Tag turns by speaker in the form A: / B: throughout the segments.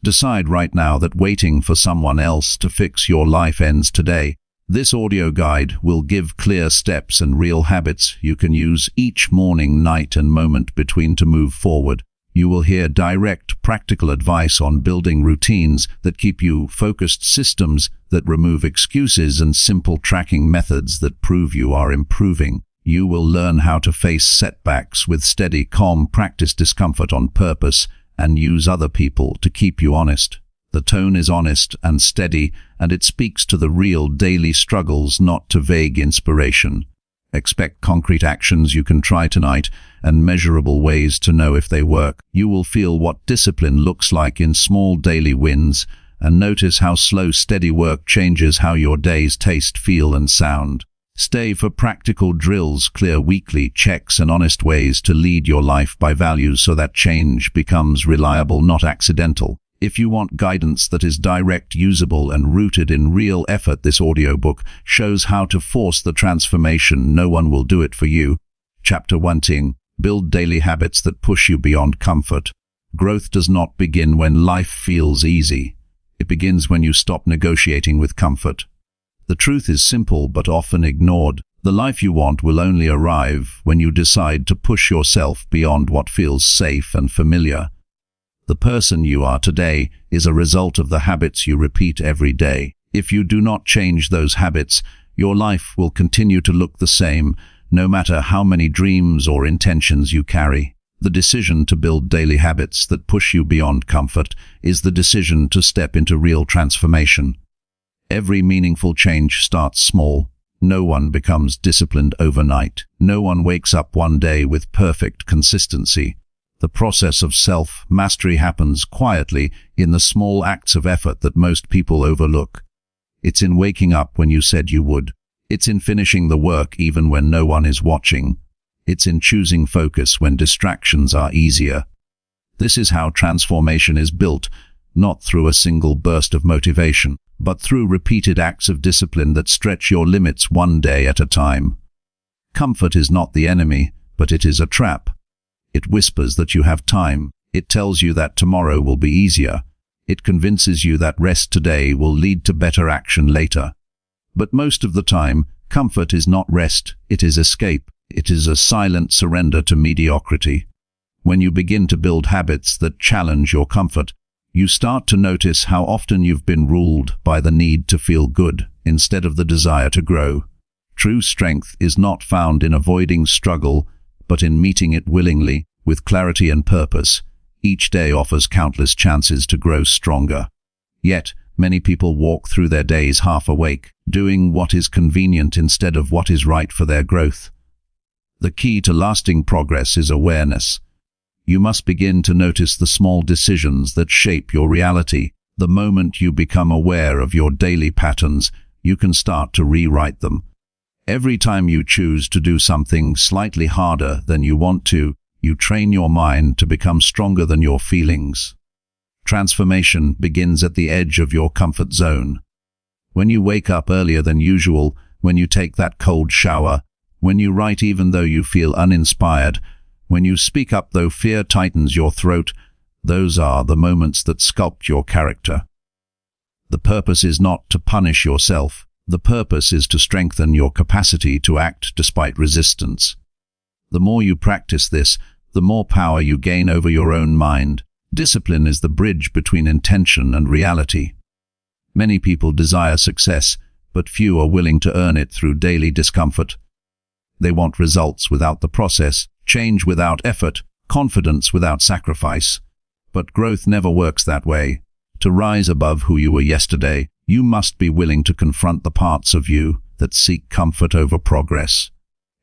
A: Decide right now that waiting for someone else to fix your life ends today. This audio guide will give clear steps and real habits you can use each morning, night, and moment between to move forward. You will hear direct, practical advice on building routines that keep you focused, systems that remove excuses, and simple tracking methods that prove you are improving. You will learn how to face setbacks with steady calm, practice discomfort on purpose, and use other people to keep you honest. The tone is honest and steady, and it speaks to the real daily struggles, not to vague inspiration. Expect concrete actions you can try tonight and measurable ways to know if they work. You will feel what discipline looks like in small daily wins, and notice how slow, steady work changes how your days taste, feel, and sound. Stay for practical drills, clear weekly checks, and honest ways to lead your life by values so that change becomes reliable, not accidental. If you want guidance that is direct, usable, and rooted in real effort, this audiobook shows how to force the transformation. No one will do it for you. Chapter 1: Build daily habits that push you beyond comfort. Growth does not begin when life feels easy. It begins when you stop negotiating with comfort. The truth is simple but often ignored. The life you want will only arrive when you decide to push yourself beyond what feels safe and familiar. The person you are today is a result of the habits you repeat every day. If you do not change those habits, your life will continue to look the same, no matter how many dreams or intentions you carry. The decision to build daily habits that push you beyond comfort is the decision to step into real transformation. Every meaningful change starts small. No one becomes disciplined overnight. No one wakes up one day with perfect consistency. The process of self-mastery happens quietly in the small acts of effort that most people overlook. It's in waking up when you said you would. It's in finishing the work even when no one is watching. It's in choosing focus when distractions are easier. This is how transformation is built, not through a single burst of motivation, but through repeated acts of discipline that stretch your limits one day at a time. Comfort is not the enemy, but it is a trap. It whispers that you have time. It tells you that tomorrow will be easier. It convinces you that rest today will lead to better action later. But most of the time, comfort is not rest, it is escape. It is a silent surrender to mediocrity. When you begin to build habits that challenge your comfort, you start to notice how often you've been ruled by the need to feel good instead of the desire to grow. True strength is not found in avoiding struggle, but in meeting it willingly, with clarity and purpose. Each day offers countless chances to grow stronger. Yet, many people walk through their days half awake, doing what is convenient instead of what is right for their growth. The key to lasting progress is awareness. You must begin to notice the small decisions that shape your reality. The moment you become aware of your daily patterns, you can start to rewrite them. Every time you choose to do something slightly harder than you want to, you train your mind to become stronger than your feelings. Transformation begins at the edge of your comfort zone. When you wake up earlier than usual, when you take that cold shower, when you write even though you feel uninspired, when you speak up though fear tightens your throat, those are the moments that sculpt your character. The purpose is not to punish yourself. The purpose is to strengthen your capacity to act despite resistance. The more you practice this, the more power you gain over your own mind. Discipline is the bridge between intention and reality. Many people desire success, but few are willing to earn it through daily discomfort. They want results without the process, change without effort, confidence without sacrifice. But growth never works that way. To rise above who you were yesterday, you must be willing to confront the parts of you that seek comfort over progress.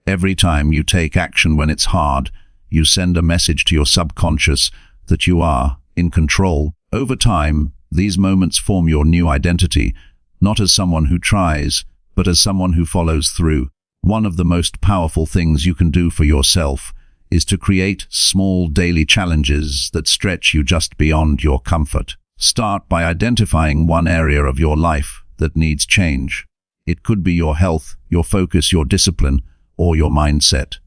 A: Every time you take action when it's hard, you send a message to your subconscious that you are in control. Over time, these moments form your new identity, not as someone who tries, but as someone who follows through. One of the most powerful things you can do for yourself is to create small daily challenges that stretch you just beyond your comfort. Start by identifying one area of your life that needs change. It could be your health, your focus, your discipline, or your mindset.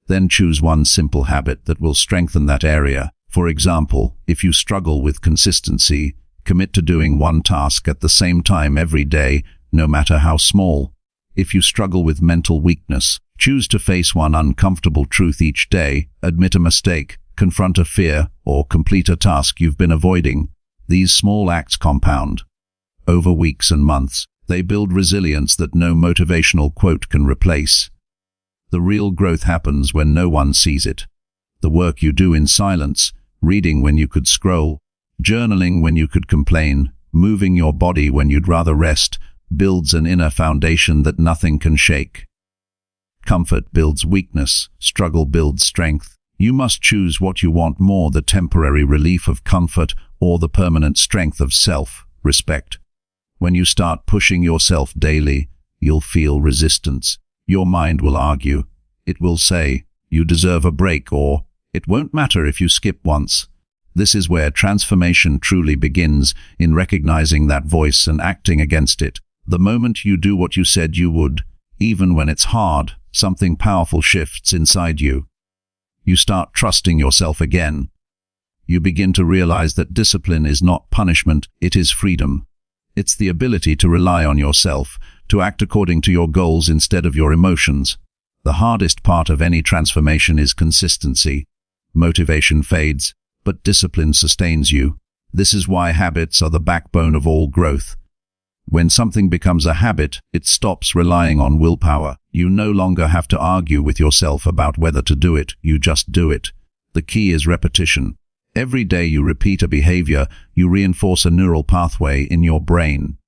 A: Then choose one simple habit that will strengthen that area. For example, if you struggle with consistency, commit to doing one task at the same time every day, no matter how small. If you struggle with mental weakness, choose to face one uncomfortable truth each day, admit a mistake, confront a fear, or complete a task you've been avoiding. These small acts compound. Over weeks and months, they build resilience that no motivational quote can replace. The real growth happens when no one sees it. The work you do in silence, reading when you could scroll, journaling when you could complain, moving your body when you'd rather rest, builds an inner foundation that nothing can shake. Comfort builds weakness, struggle builds strength. You must choose what you want more, the temporary relief of comfort or the permanent strength of self-respect. When you start pushing yourself daily, you'll feel resistance. Your mind will argue. It will say, you deserve a break, or it won't matter if you skip once. This is where transformation truly begins, in recognizing that voice and acting against it. The moment you do what you said you would, even when it's hard, something powerful shifts inside you. You start trusting yourself again. You begin to realize that discipline is not punishment, it is freedom. It's the ability to rely on yourself, to act according to your goals instead of your emotions. The hardest part of any transformation is consistency. Motivation fades, but discipline sustains you. This is why habits are the backbone of all growth. When something becomes a habit, it stops relying on willpower. You no longer have to argue with yourself about whether to do it, you just do it. The key is repetition. Every day you repeat a behavior, you reinforce a neural pathway in your brain.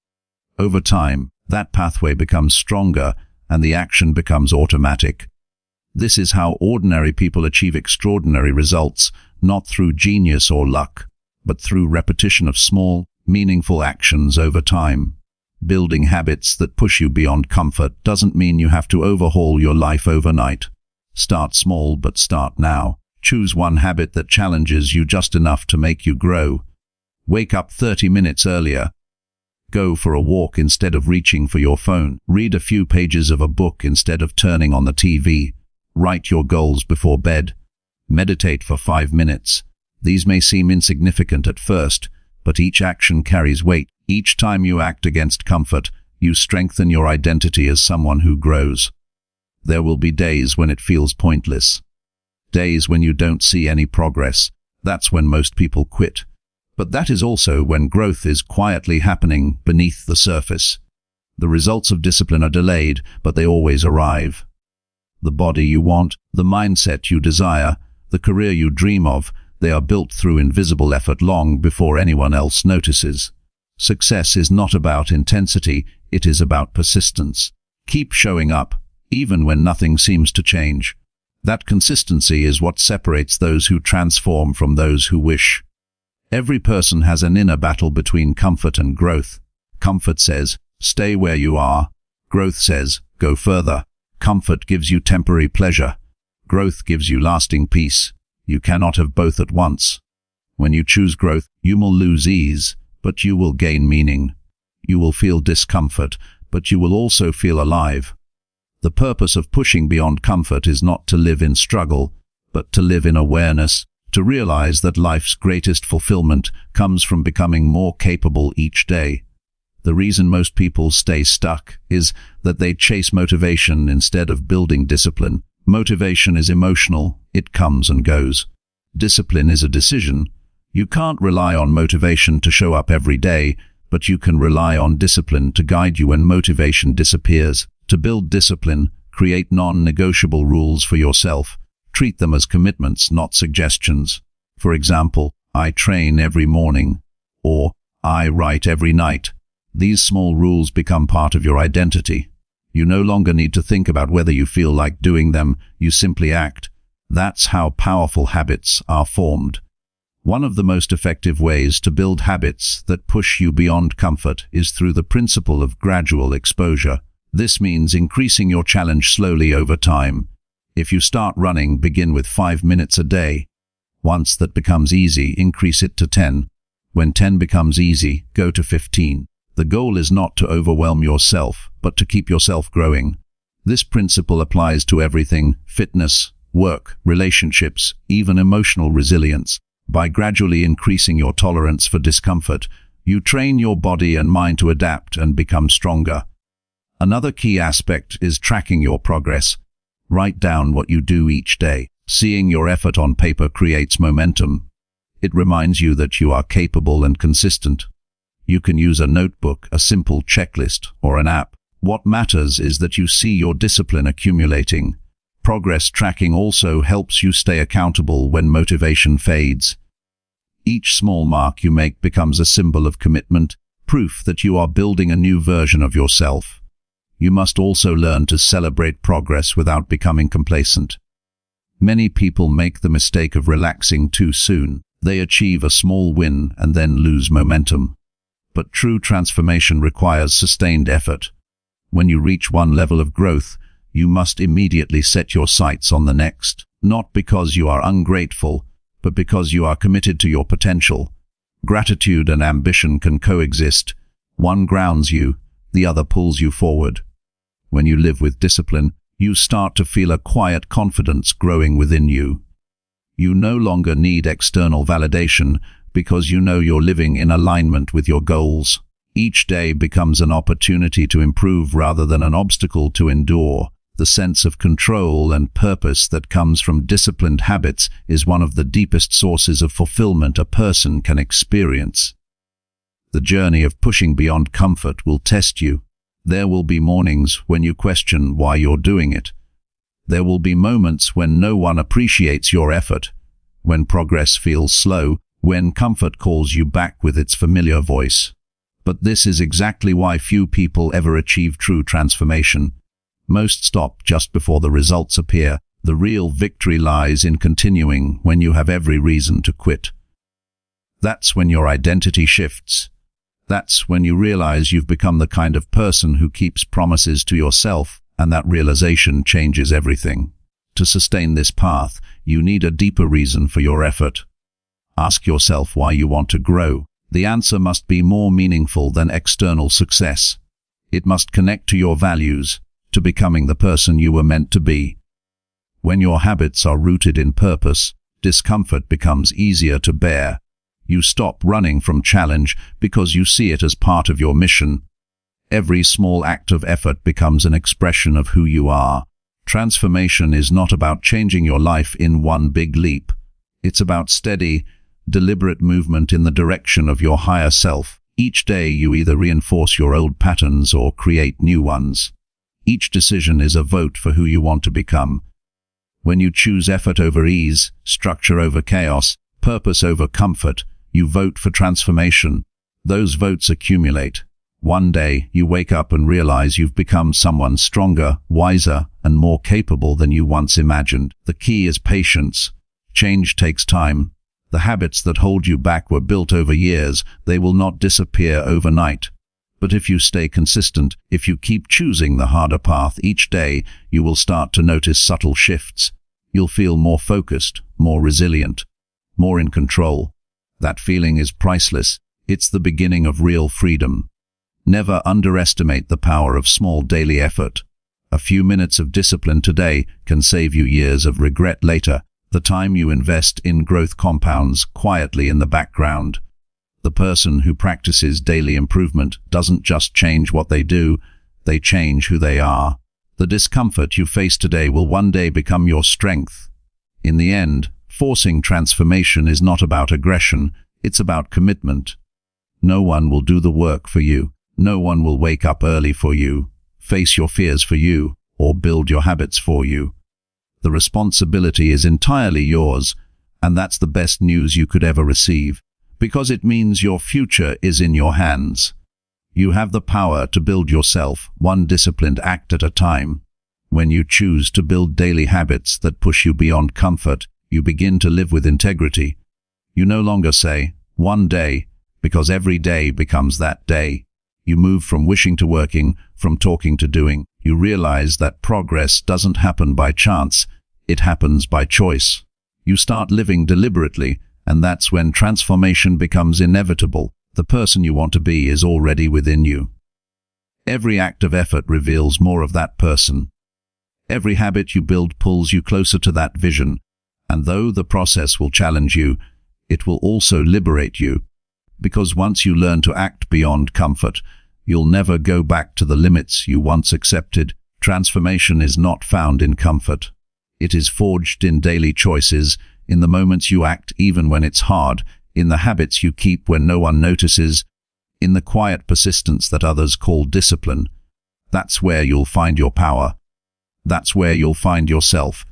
A: Over time, that pathway becomes stronger and the action becomes automatic. This is how ordinary people achieve extraordinary results, not through genius or luck, but through repetition of small, meaningful actions over time. Building habits that push you beyond comfort doesn't mean you have to overhaul your life overnight. Start small, but start now. Choose one habit that challenges you just enough to make you grow. Wake up 30 minutes earlier. Go for a walk instead of reaching for your phone. Read a few pages of a book instead of turning on the TV. Write your goals before bed. Meditate for 5 minutes. These may seem insignificant at first, but each action carries weight. Each time you act against comfort, you strengthen your identity as someone who grows. There will be days when it feels pointless. Days when you don't see any progress. That's when most people quit. But that is also when growth is quietly happening beneath the surface. The results of discipline are delayed, but they always arrive. The body you want, the mindset you desire, the career you dream of, they are built through invisible effort long before anyone else notices. Success is not about intensity, it is about persistence. Keep showing up, even when nothing seems to change. That consistency is what separates those who transform from those who wish. Every person has an inner battle between comfort and growth. Comfort says, stay where you are. Growth says, go further. Comfort gives you temporary pleasure. Growth gives you lasting peace. You cannot have both at once. When you choose growth, you will lose ease, but you will gain meaning. You will feel discomfort, but you will also feel alive. The purpose of pushing beyond comfort is not to live in struggle, but to live in awareness, to realize that life's greatest fulfillment comes from becoming more capable each day. The reason most people stay stuck is that they chase motivation instead of building discipline. Motivation is emotional, it comes and goes. Discipline is a decision. You can't rely on motivation to show up every day, but you can rely on discipline to guide you when motivation disappears. To build discipline, create non-negotiable rules for yourself. Treat them as commitments, not suggestions. For example, I train every morning, or I write every night. These small rules become part of your identity. You no longer need to think about whether you feel like doing them, you simply act. That's how powerful habits are formed. One of the most effective ways to build habits that push you beyond comfort is through the principle of gradual exposure. This means increasing your challenge slowly over time. If you start running, begin with 5 minutes a day. Once that becomes easy, increase it to 10. When 10 becomes easy, go to 15. The goal is not to overwhelm yourself, but to keep yourself growing. This principle applies to everything: fitness, work, relationships, even emotional resilience. By gradually increasing your tolerance for discomfort, you train your body and mind to adapt and become stronger. Another key aspect is tracking your progress. Write down what you do each day. Seeing your effort on paper creates momentum. It reminds you that you are capable and consistent. You can use a notebook, a simple checklist, or an app. What matters is that you see your discipline accumulating. Progress tracking also helps you stay accountable when motivation fades. Each small mark you make becomes a symbol of commitment, proof that you are building a new version of yourself. You must also learn to celebrate progress without becoming complacent. Many people make the mistake of relaxing too soon. They achieve a small win and then lose momentum. But true transformation requires sustained effort. When you reach one level of growth, you must immediately set your sights on the next, not because you are ungrateful, but because you are committed to your potential. Gratitude and ambition can coexist. One grounds you, the other pulls you forward. When you live with discipline, you start to feel a quiet confidence growing within you. You no longer need external validation because you know you're living in alignment with your goals. Each day becomes an opportunity to improve rather than an obstacle to endure. The sense of control and purpose that comes from disciplined habits is one of the deepest sources of fulfillment a person can experience. The journey of pushing beyond comfort will test you. There will be mornings when you question why you're doing it. There will be moments when no one appreciates your effort, when progress feels slow, when comfort calls you back with its familiar voice. But this is exactly why few people ever achieve true transformation. Most stop just before the results appear. The real victory lies in continuing when you have every reason to quit. That's when your identity shifts. That's when you realize you've become the kind of person who keeps promises to yourself, and that realization changes everything. To sustain this path, you need a deeper reason for your effort. Ask yourself why you want to grow. The answer must be more meaningful than external success. It must connect to your values, to becoming the person you were meant to be. When your habits are rooted in purpose, discomfort becomes easier to bear. You stop running from challenge because you see it as part of your mission. Every small act of effort becomes an expression of who you are. Transformation is not about changing your life in one big leap. It's about steady, deliberate movement in the direction of your higher self. Each day you either reinforce your old patterns or create new ones. Each decision is a vote for who you want to become. When you choose effort over ease, structure over chaos, purpose over comfort, you vote for transformation. Those votes accumulate. One day, you wake up and realize you've become someone stronger, wiser, and more capable than you once imagined. The key is patience. Change takes time. The habits that hold you back were built over years. They will not disappear overnight. But if you stay consistent, if you keep choosing the harder path each day, you will start to notice subtle shifts. You'll feel more focused, more resilient, more in control. That feeling is priceless. It's the beginning of real freedom. Never underestimate the power of small daily effort. A few minutes of discipline today can save you years of regret later. The time you invest in growth compounds quietly in the background. The person who practices daily improvement doesn't just change what they do, they change who they are. The discomfort you face today will one day become your strength. In the end, forcing transformation is not about aggression, it's about commitment. No one will do the work for you. No one will wake up early for you, face your fears for you, or build your habits for you. The responsibility is entirely yours, and that's the best news you could ever receive, because it means your future is in your hands. You have the power to build yourself, one disciplined act at a time. When you choose to build daily habits that push you beyond comfort, you begin to live with integrity. You no longer say, one day, because every day becomes that day. You move from wishing to working, from talking to doing. You realize that progress doesn't happen by chance, it happens by choice. You start living deliberately, and that's when transformation becomes inevitable. The person you want to be is already within you. Every act of effort reveals more of that person. Every habit you build pulls you closer to that vision, and though the process will challenge you, It will also liberate you, because once you learn to act beyond comfort, you'll never go back to the limits you once accepted. Transformation is not found in comfort. It is forged in daily choices, in the moments you act even when it's hard, in the habits you keep when no one notices, in the quiet persistence that others call discipline. That's where you'll find your power. That's where you'll find yourself.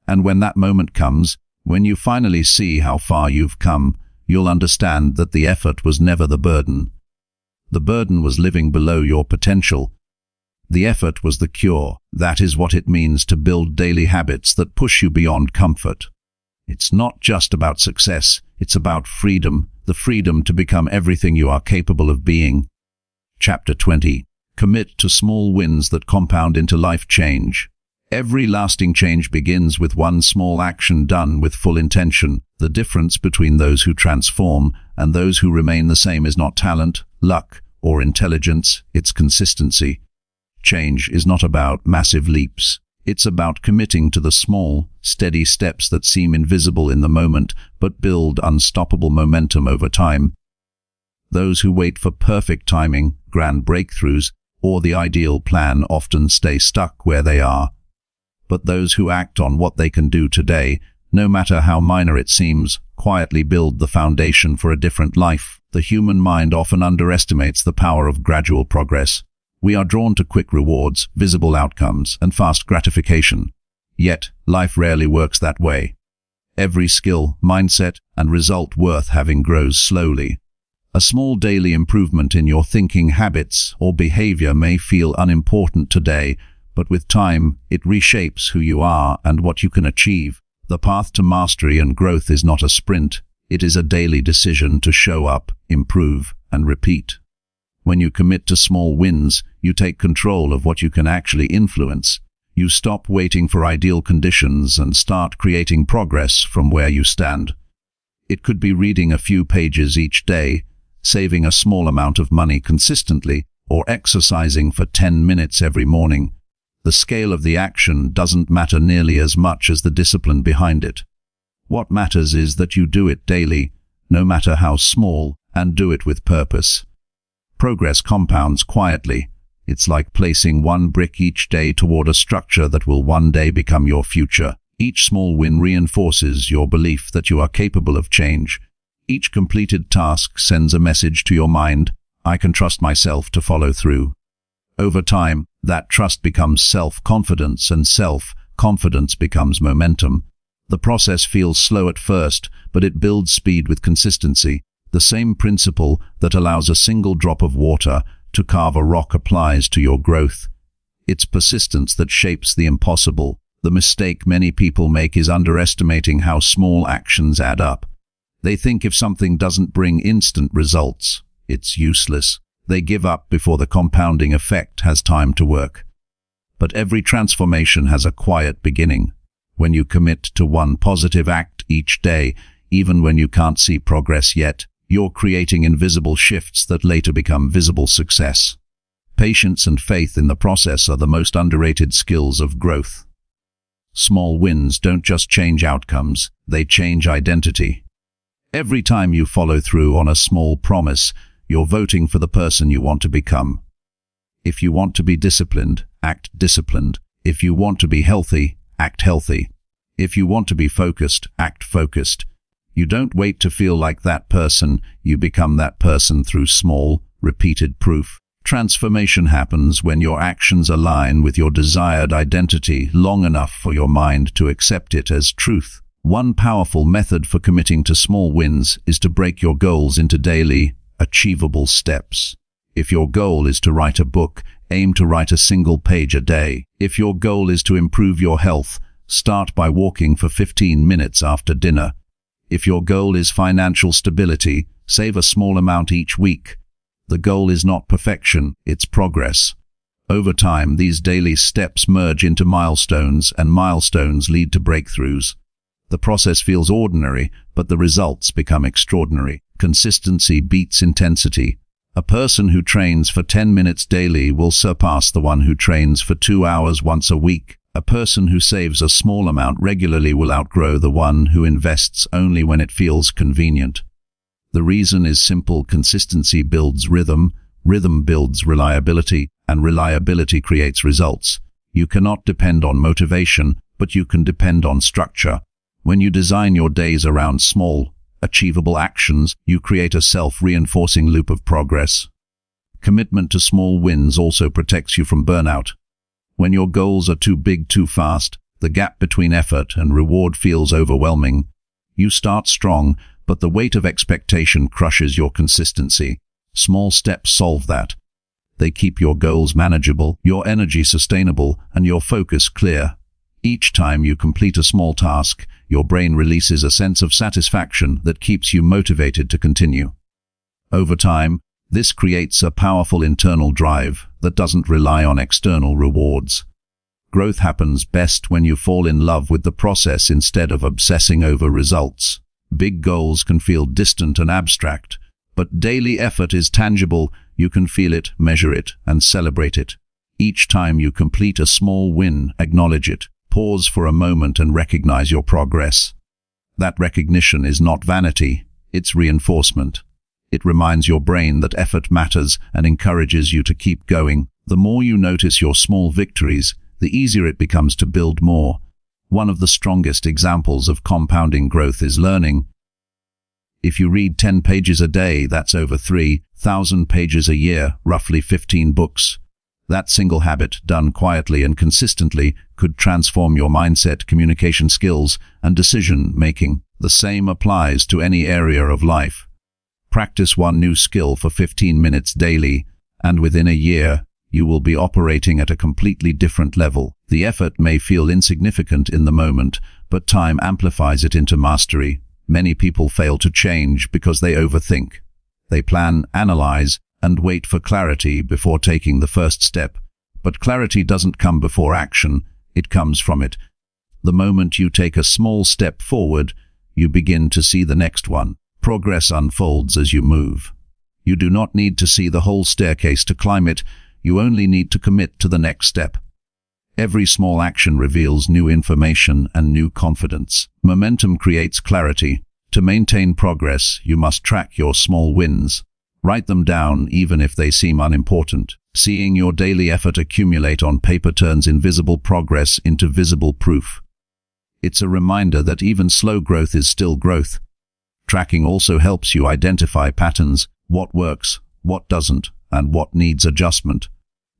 A: And when that moment comes, when you finally see how far you've come, you'll understand that the effort was never the burden. The burden was living below your potential. The effort was the cure. That is what it means to build daily habits that push you beyond comfort. It's not just about success, it's about freedom, the freedom to become everything you are capable of being. Chapter 20. Commit to small wins that compound into life change. Every lasting change begins with one small action done with full intention. The difference between those who transform and those who remain the same is not talent, luck, or intelligence, it's consistency. Change is not about massive leaps. It's about committing to the small, steady steps that seem invisible in the moment, but build unstoppable momentum over time. Those who wait for perfect timing, grand breakthroughs, or the ideal plan often stay stuck where they are. But those who act on what they can do today, no matter how minor it seems, quietly build the foundation for a different life. The human mind often underestimates the power of gradual progress. We are drawn to quick rewards, visible outcomes, and fast gratification. Yet, life rarely works that way. Every skill, mindset, and result worth having grows slowly. A small daily improvement in your thinking habits or behavior may feel unimportant today, but with time, it reshapes who you are and what you can achieve. The path to mastery and growth is not a sprint. It is a daily decision to show up, improve, and repeat. When you commit to small wins, you take control of what you can actually influence. You stop waiting for ideal conditions and start creating progress from where you stand. It could be reading a few pages each day, saving a small amount of money consistently, or exercising for 10 minutes every morning. The scale of the action doesn't matter nearly as much as the discipline behind it. What matters is that you do it daily, no matter how small, and do it with purpose. Progress compounds quietly. It's like placing one brick each day toward a structure that will one day become your future. Each small win reinforces your belief that you are capable of change. Each completed task sends a message to your mind, I can trust myself to follow through. Over time, that trust becomes self-confidence, and self-confidence becomes momentum. The process feels slow at first, but it builds speed with consistency. The same principle that allows a single drop of water to carve a rock applies to your growth. It's persistence that shapes the impossible. The mistake many people make is underestimating how small actions add up. They think if something doesn't bring instant results, it's useless. They give up before the compounding effect has time to work. But every transformation has a quiet beginning. When you commit to one positive act each day, even when you can't see progress yet, you're creating invisible shifts that later become visible success. Patience and faith in the process are the most underrated skills of growth. Small wins don't just change outcomes, they change identity. Every time you follow through on a small promise, you're voting for the person you want to become. If you want to be disciplined, act disciplined. If you want to be healthy, act healthy. If you want to be focused, act focused. You don't wait to feel like that person, you become that person through small, repeated proof. Transformation happens when your actions align with your desired identity long enough for your mind to accept it as truth. One powerful method for committing to small wins is to break your goals into daily, achievable steps. If your goal is to write a book, aim to write a single page a day. If your goal is to improve your health, start by walking for 15 minutes after dinner. If your goal is financial stability, save a small amount each week. The goal is not perfection, it's progress. Over time, these daily steps merge into milestones, and milestones lead to breakthroughs. The process feels ordinary, but the results become extraordinary. Consistency beats intensity. A person who trains for 10 minutes daily will surpass the one who trains for 2 hours once a week. A person who saves a small amount regularly will outgrow the one who invests only when it feels convenient. The reason is simple: consistency builds rhythm, rhythm builds reliability, and reliability creates results. You cannot depend on motivation, but you can depend on structure. When you design your days around small, achievable actions, you create a self-reinforcing loop of progress. Commitment to small wins also protects you from burnout. When your goals are too big too fast, the gap between effort and reward feels overwhelming. You start strong, but the weight of expectation crushes your consistency. Small steps solve that. They keep your goals manageable, your energy sustainable, and your focus clear. Each time you complete a small task, your brain releases a sense of satisfaction that keeps you motivated to continue. Over time, this creates a powerful internal drive that doesn't rely on external rewards. Growth happens best when you fall in love with the process instead of obsessing over results. Big goals can feel distant and abstract, but daily effort is tangible. You can feel it, measure it, and celebrate it. Each time you complete a small win, acknowledge it. Pause for a moment and recognize your progress. That recognition is not vanity, it's reinforcement. It reminds your brain that effort matters and encourages you to keep going. The more you notice your small victories, the easier it becomes to build more. One of the strongest examples of compounding growth is learning. If you read 10 pages a day, that's over 3,000 pages a year, roughly 15 books. That single habit, done quietly and consistently, could transform your mindset, communication skills, and decision-making. The same applies to any area of life. Practice one new skill for 15 minutes daily, and within a year, you will be operating at a completely different level. The effort may feel insignificant in the moment, but time amplifies it into mastery. Many people fail to change because they overthink. They plan, analyze, and wait for clarity before taking the first step. But clarity doesn't come before action, it comes from it. The moment you take a small step forward, you begin to see the next one. Progress unfolds as you move. You do not need to see the whole staircase to climb it, you only need to commit to the next step. Every small action reveals new information and new confidence. Momentum creates clarity. To maintain progress, you must track your small wins. Write them down even if they seem unimportant. Seeing your daily effort accumulate on paper turns invisible progress into visible proof. It's a reminder that even slow growth is still growth. Tracking also helps you identify patterns, what works, what doesn't, and what needs adjustment.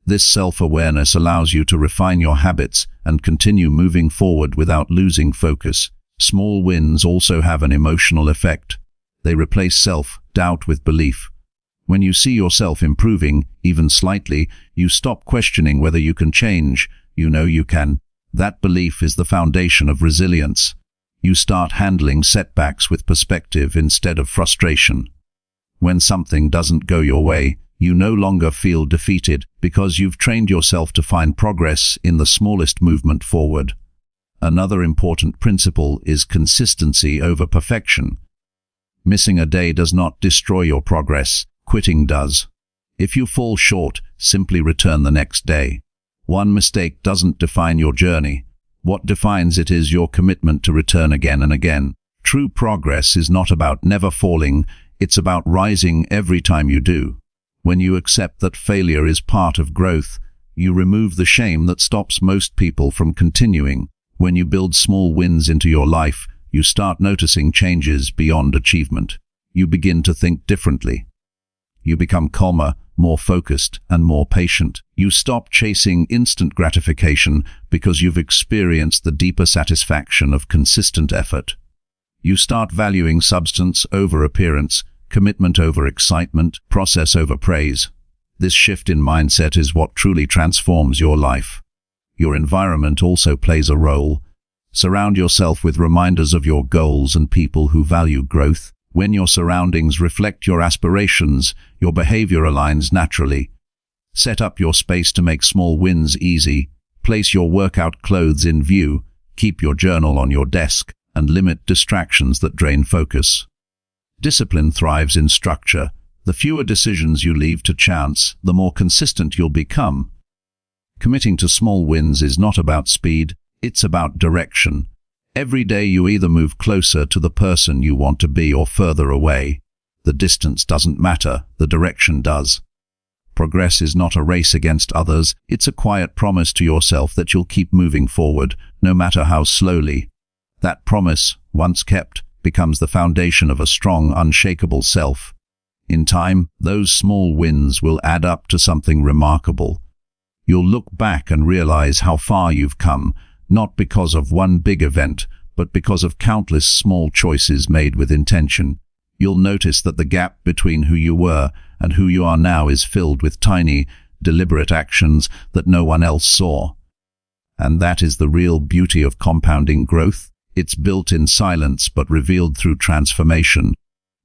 A: This self-awareness allows you to refine your habits and continue moving forward without losing focus. Small wins also have an emotional effect. They replace self-doubt with belief. When you see yourself improving, even slightly, you stop questioning whether you can change. You know you can. That belief is the foundation of resilience. You start handling setbacks with perspective instead of frustration. When something doesn't go your way, you no longer feel defeated because you've trained yourself to find progress in the smallest movement forward. Another important principle is consistency over perfection. Missing a day does not destroy your progress, quitting does. If you fall short, simply return the next day. One mistake doesn't define your journey. What defines it is your commitment to return again and again. True progress is not about never falling, it's about rising every time you do. When you accept that failure is part of growth, you remove the shame that stops most people from continuing. When you build small wins into your life, you start noticing changes beyond achievement. You begin to think differently. You become calmer, more focused, and more patient. You stop chasing instant gratification because you've experienced the deeper satisfaction of consistent effort. You start valuing substance over appearance, commitment over excitement, process over praise. This shift in mindset is what truly transforms your life. Your environment also plays a role. Surround yourself with reminders of your goals and people who value growth. When your surroundings reflect your aspirations, your behavior aligns naturally. Set up your space to make small wins easy. Place your workout clothes in view. Keep your journal on your desk, and limit distractions that drain focus. Discipline thrives in structure. The fewer decisions you leave to chance, the more consistent you'll become. Committing to small wins is not about speed, it's about direction. Every day you either move closer to the person you want to be or further away. The distance doesn't matter, the direction does. Progress is not a race against others, it's a quiet promise to yourself that you'll keep moving forward, no matter how slowly. That promise, once kept, becomes the foundation of a strong, unshakable self. In time, those small wins will add up to something remarkable. You'll look back and realize how far you've come, not because of one big event, but because of countless small choices made with intention. You'll notice that the gap between who you were and who you are now is filled with tiny, deliberate actions that no one else saw. And that is the real beauty of compounding growth. It's built in silence but revealed through transformation.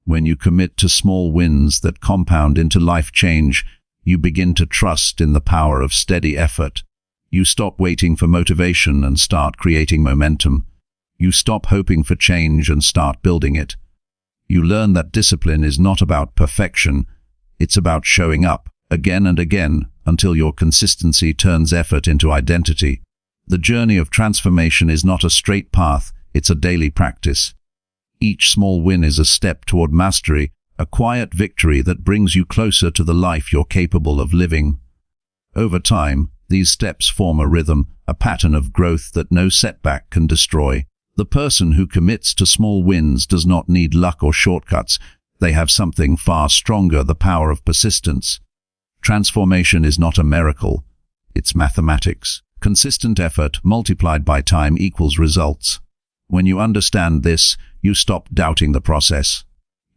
A: When you commit to small wins that compound into life change, you begin to trust in the power of steady effort. You stop waiting for motivation and start creating momentum. You stop hoping for change and start building it. You learn that discipline is not about perfection, it's about showing up, again and again, until your consistency turns effort into identity. The journey of transformation is not a straight path, it's a daily practice. Each small win is a step toward mastery, a quiet victory that brings you closer to the life you're capable of living. Over time, these steps form a rhythm, a pattern of growth that no setback can destroy. The person who commits to small wins does not need luck or shortcuts. They have something far stronger, the power of persistence. Transformation is not a miracle. It's mathematics. Consistent effort multiplied by time equals results. When you understand this, you stop doubting the process.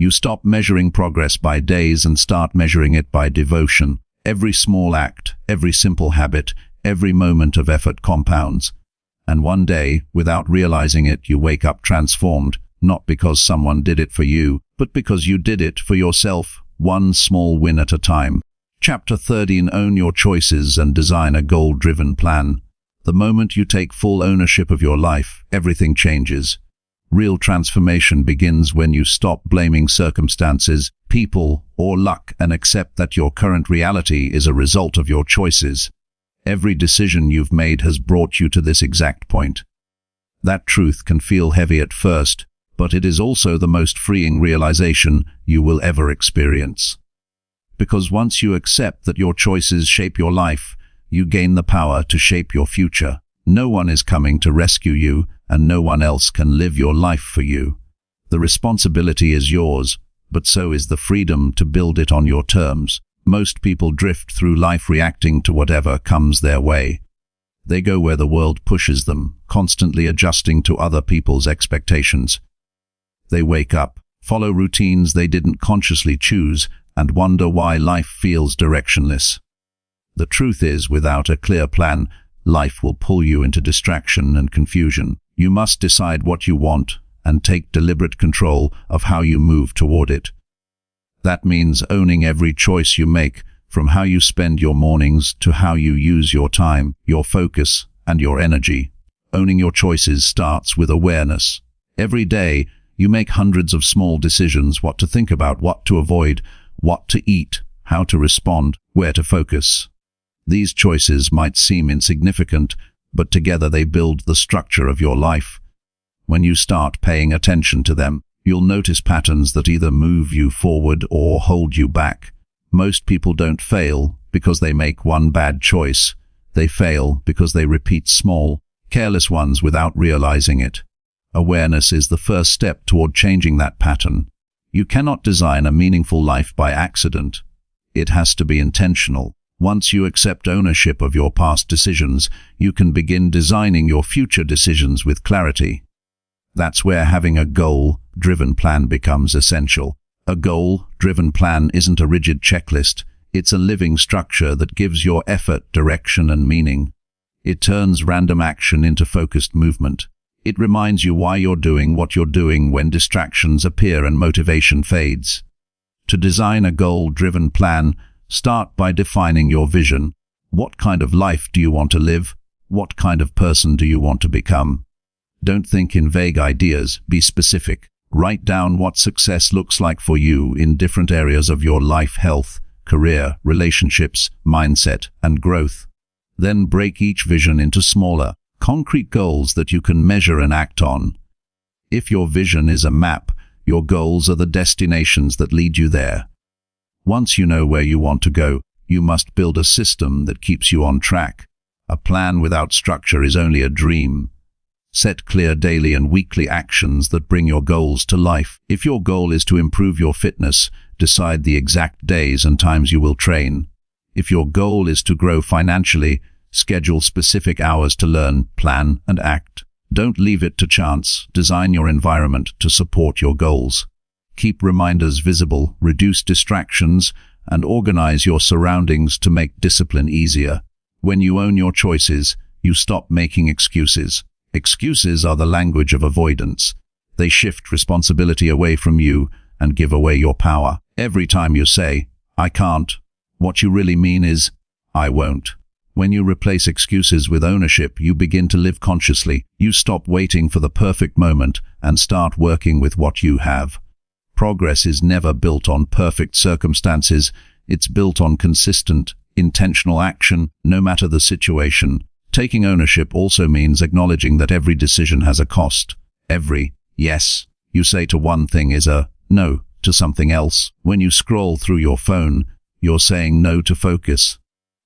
A: You stop measuring progress by days and start measuring it by devotion. Every small act, every simple habit, every moment of effort compounds. And one day, without realizing it, you wake up transformed, not because someone did it for you, but because you did it for yourself, one small win at a time. Chapter 13: Own your choices and design a goal-driven plan. The moment you take full ownership of your life, everything changes. Real transformation begins when you stop blaming circumstances, people, or luck and accept that your current reality is a result of your choices. Every decision you've made has brought you to this exact point. That truth can feel heavy at first, but it is also the most freeing realization you will ever experience. Because once you accept that your choices shape your life, you gain the power to shape your future. No one is coming to rescue you, and no one else can live your life for you. The responsibility is yours, but so is the freedom to build it on your terms. Most people drift through life reacting to whatever comes their way. They go where the world pushes them, constantly adjusting to other people's expectations. They wake up, follow routines they didn't consciously choose, and wonder why life feels directionless. The truth is, without a clear plan, life will pull you into distraction and confusion. You must decide what you want and take deliberate control of how you move toward it. That means owning every choice you make, from how you spend your mornings to how you use your time, your focus, and your energy. Owning your choices starts with awareness. Every day, you make hundreds of small decisions: what to think about, what to avoid, what to eat, how to respond, where to focus. These choices might seem insignificant, but together they build the structure of your life. When you start paying attention to them, you'll notice patterns that either move you forward or hold you back. Most people don't fail because they make one bad choice. They fail because they repeat small, careless ones without realizing it. Awareness is the first step toward changing that pattern. You cannot design a meaningful life by accident. It has to be intentional. Once you accept ownership of your past decisions, you can begin designing your future decisions with clarity. That's where having a goal-driven plan becomes essential. A goal-driven plan isn't a rigid checklist. It's a living structure that gives your effort direction and meaning. It turns random action into focused movement. It reminds you why you're doing what you're doing when distractions appear and motivation fades. To design a goal-driven plan, start by defining your vision. What kind of life do you want to live? What kind of person do you want to become? Don't think in vague ideas, be specific. Write down what success looks like for you in different areas of your life: health, career, relationships, mindset, and growth. Then break each vision into smaller, concrete goals that you can measure and act on. If your vision is a map, your goals are the destinations that lead you there. Once you know where you want to go, you must build a system that keeps you on track. A plan without structure is only a dream. Set clear daily and weekly actions that bring your goals to life. If your goal is to improve your fitness, decide the exact days and times you will train. If your goal is to grow financially, schedule specific hours to learn, plan, and act. Don't leave it to chance. Design your environment to support your goals. Keep reminders visible, reduce distractions, and organize your surroundings to make discipline easier. When you own your choices, you stop making excuses. Excuses are the language of avoidance. They shift responsibility away from you and give away your power. Every time you say, "I can't," what you really mean is, "I won't." When you replace excuses with ownership, you begin to live consciously. You stop waiting for the perfect moment and start working with what you have. Progress is never built on perfect circumstances. It's built on consistent, intentional action, no matter the situation. Taking ownership also means acknowledging that every decision has a cost. Every yes you say to one thing is a no to something else. When you scroll through your phone, you're saying no to focus.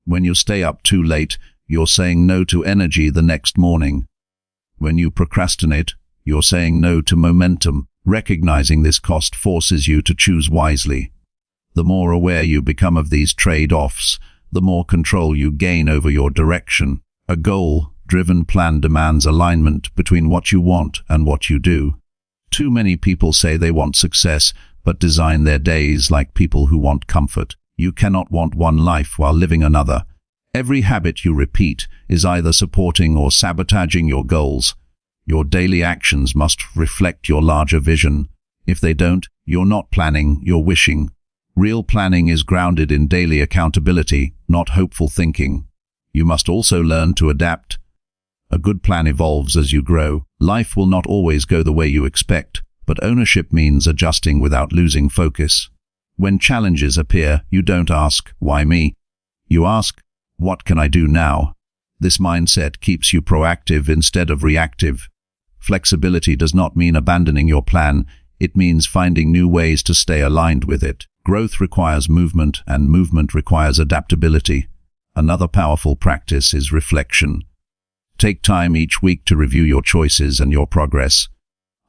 A: When you stay up too late, you're saying no to energy the next morning. When you procrastinate, you're saying no to momentum. Recognizing this cost forces you to choose wisely. The more aware you become of these trade-offs, the more control you gain over your direction. A goal-driven plan demands alignment between what you want and what you do. Too many people say they want success, but design their days like people who want comfort. You cannot want one life while living another. Every habit you repeat is either supporting or sabotaging your goals. Your daily actions must reflect your larger vision. If they don't, you're not planning, you're wishing. Real planning is grounded in daily accountability, not hopeful thinking. You must also learn to adapt. A good plan evolves as you grow. Life will not always go the way you expect, but ownership means adjusting without losing focus. When challenges appear, you don't ask, "Why me?" You ask, "What can I do now?" This mindset keeps you proactive instead of reactive. Flexibility does not mean abandoning your plan. It means finding new ways to stay aligned with it. Growth requires movement, and movement requires adaptability. Another powerful practice is reflection. Take time each week to review your choices and your progress.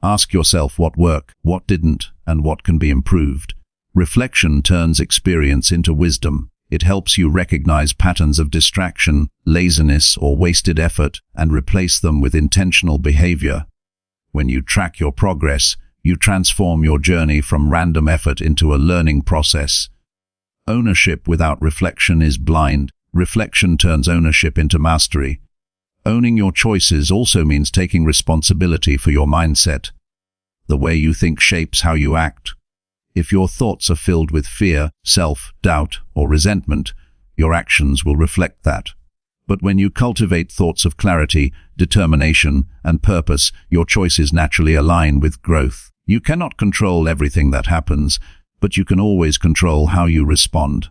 A: Ask yourself what worked, what didn't, and what can be improved. Reflection turns experience into wisdom. It helps you recognize patterns of distraction, laziness, or wasted effort and replace them with intentional behavior. When you track your progress, you transform your journey from random effort into a learning process. Ownership without reflection is blind. Reflection turns ownership into mastery. Owning your choices also means taking responsibility for your mindset. The way you think shapes how you act. If your thoughts are filled with fear, self-doubt, or resentment, your actions will reflect that. But when you cultivate thoughts of clarity, determination, and purpose, your choices naturally align with growth. You cannot control everything that happens, but you can always control how you respond.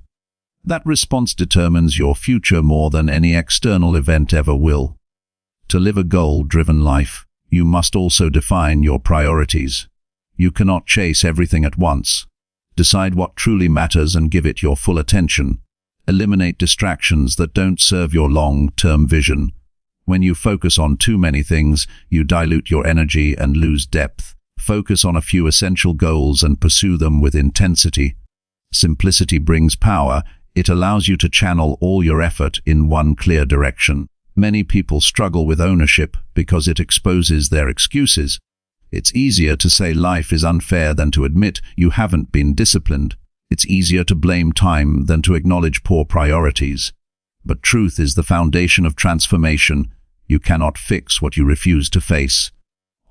A: That response determines your future more than any external event ever will. To live a goal-driven life, you must also define your priorities. You cannot chase everything at once. Decide what truly matters and give it your full attention. Eliminate distractions that don't serve your long-term vision. When you focus on too many things, you dilute your energy and lose depth. Focus on a few essential goals and pursue them with intensity. Simplicity brings power. It allows you to channel all your effort in one clear direction. Many people struggle with ownership because it exposes their excuses. It's easier to say life is unfair than to admit you haven't been disciplined. It's easier to blame time than to acknowledge poor priorities. But truth is the foundation of transformation. You cannot fix what you refuse to face.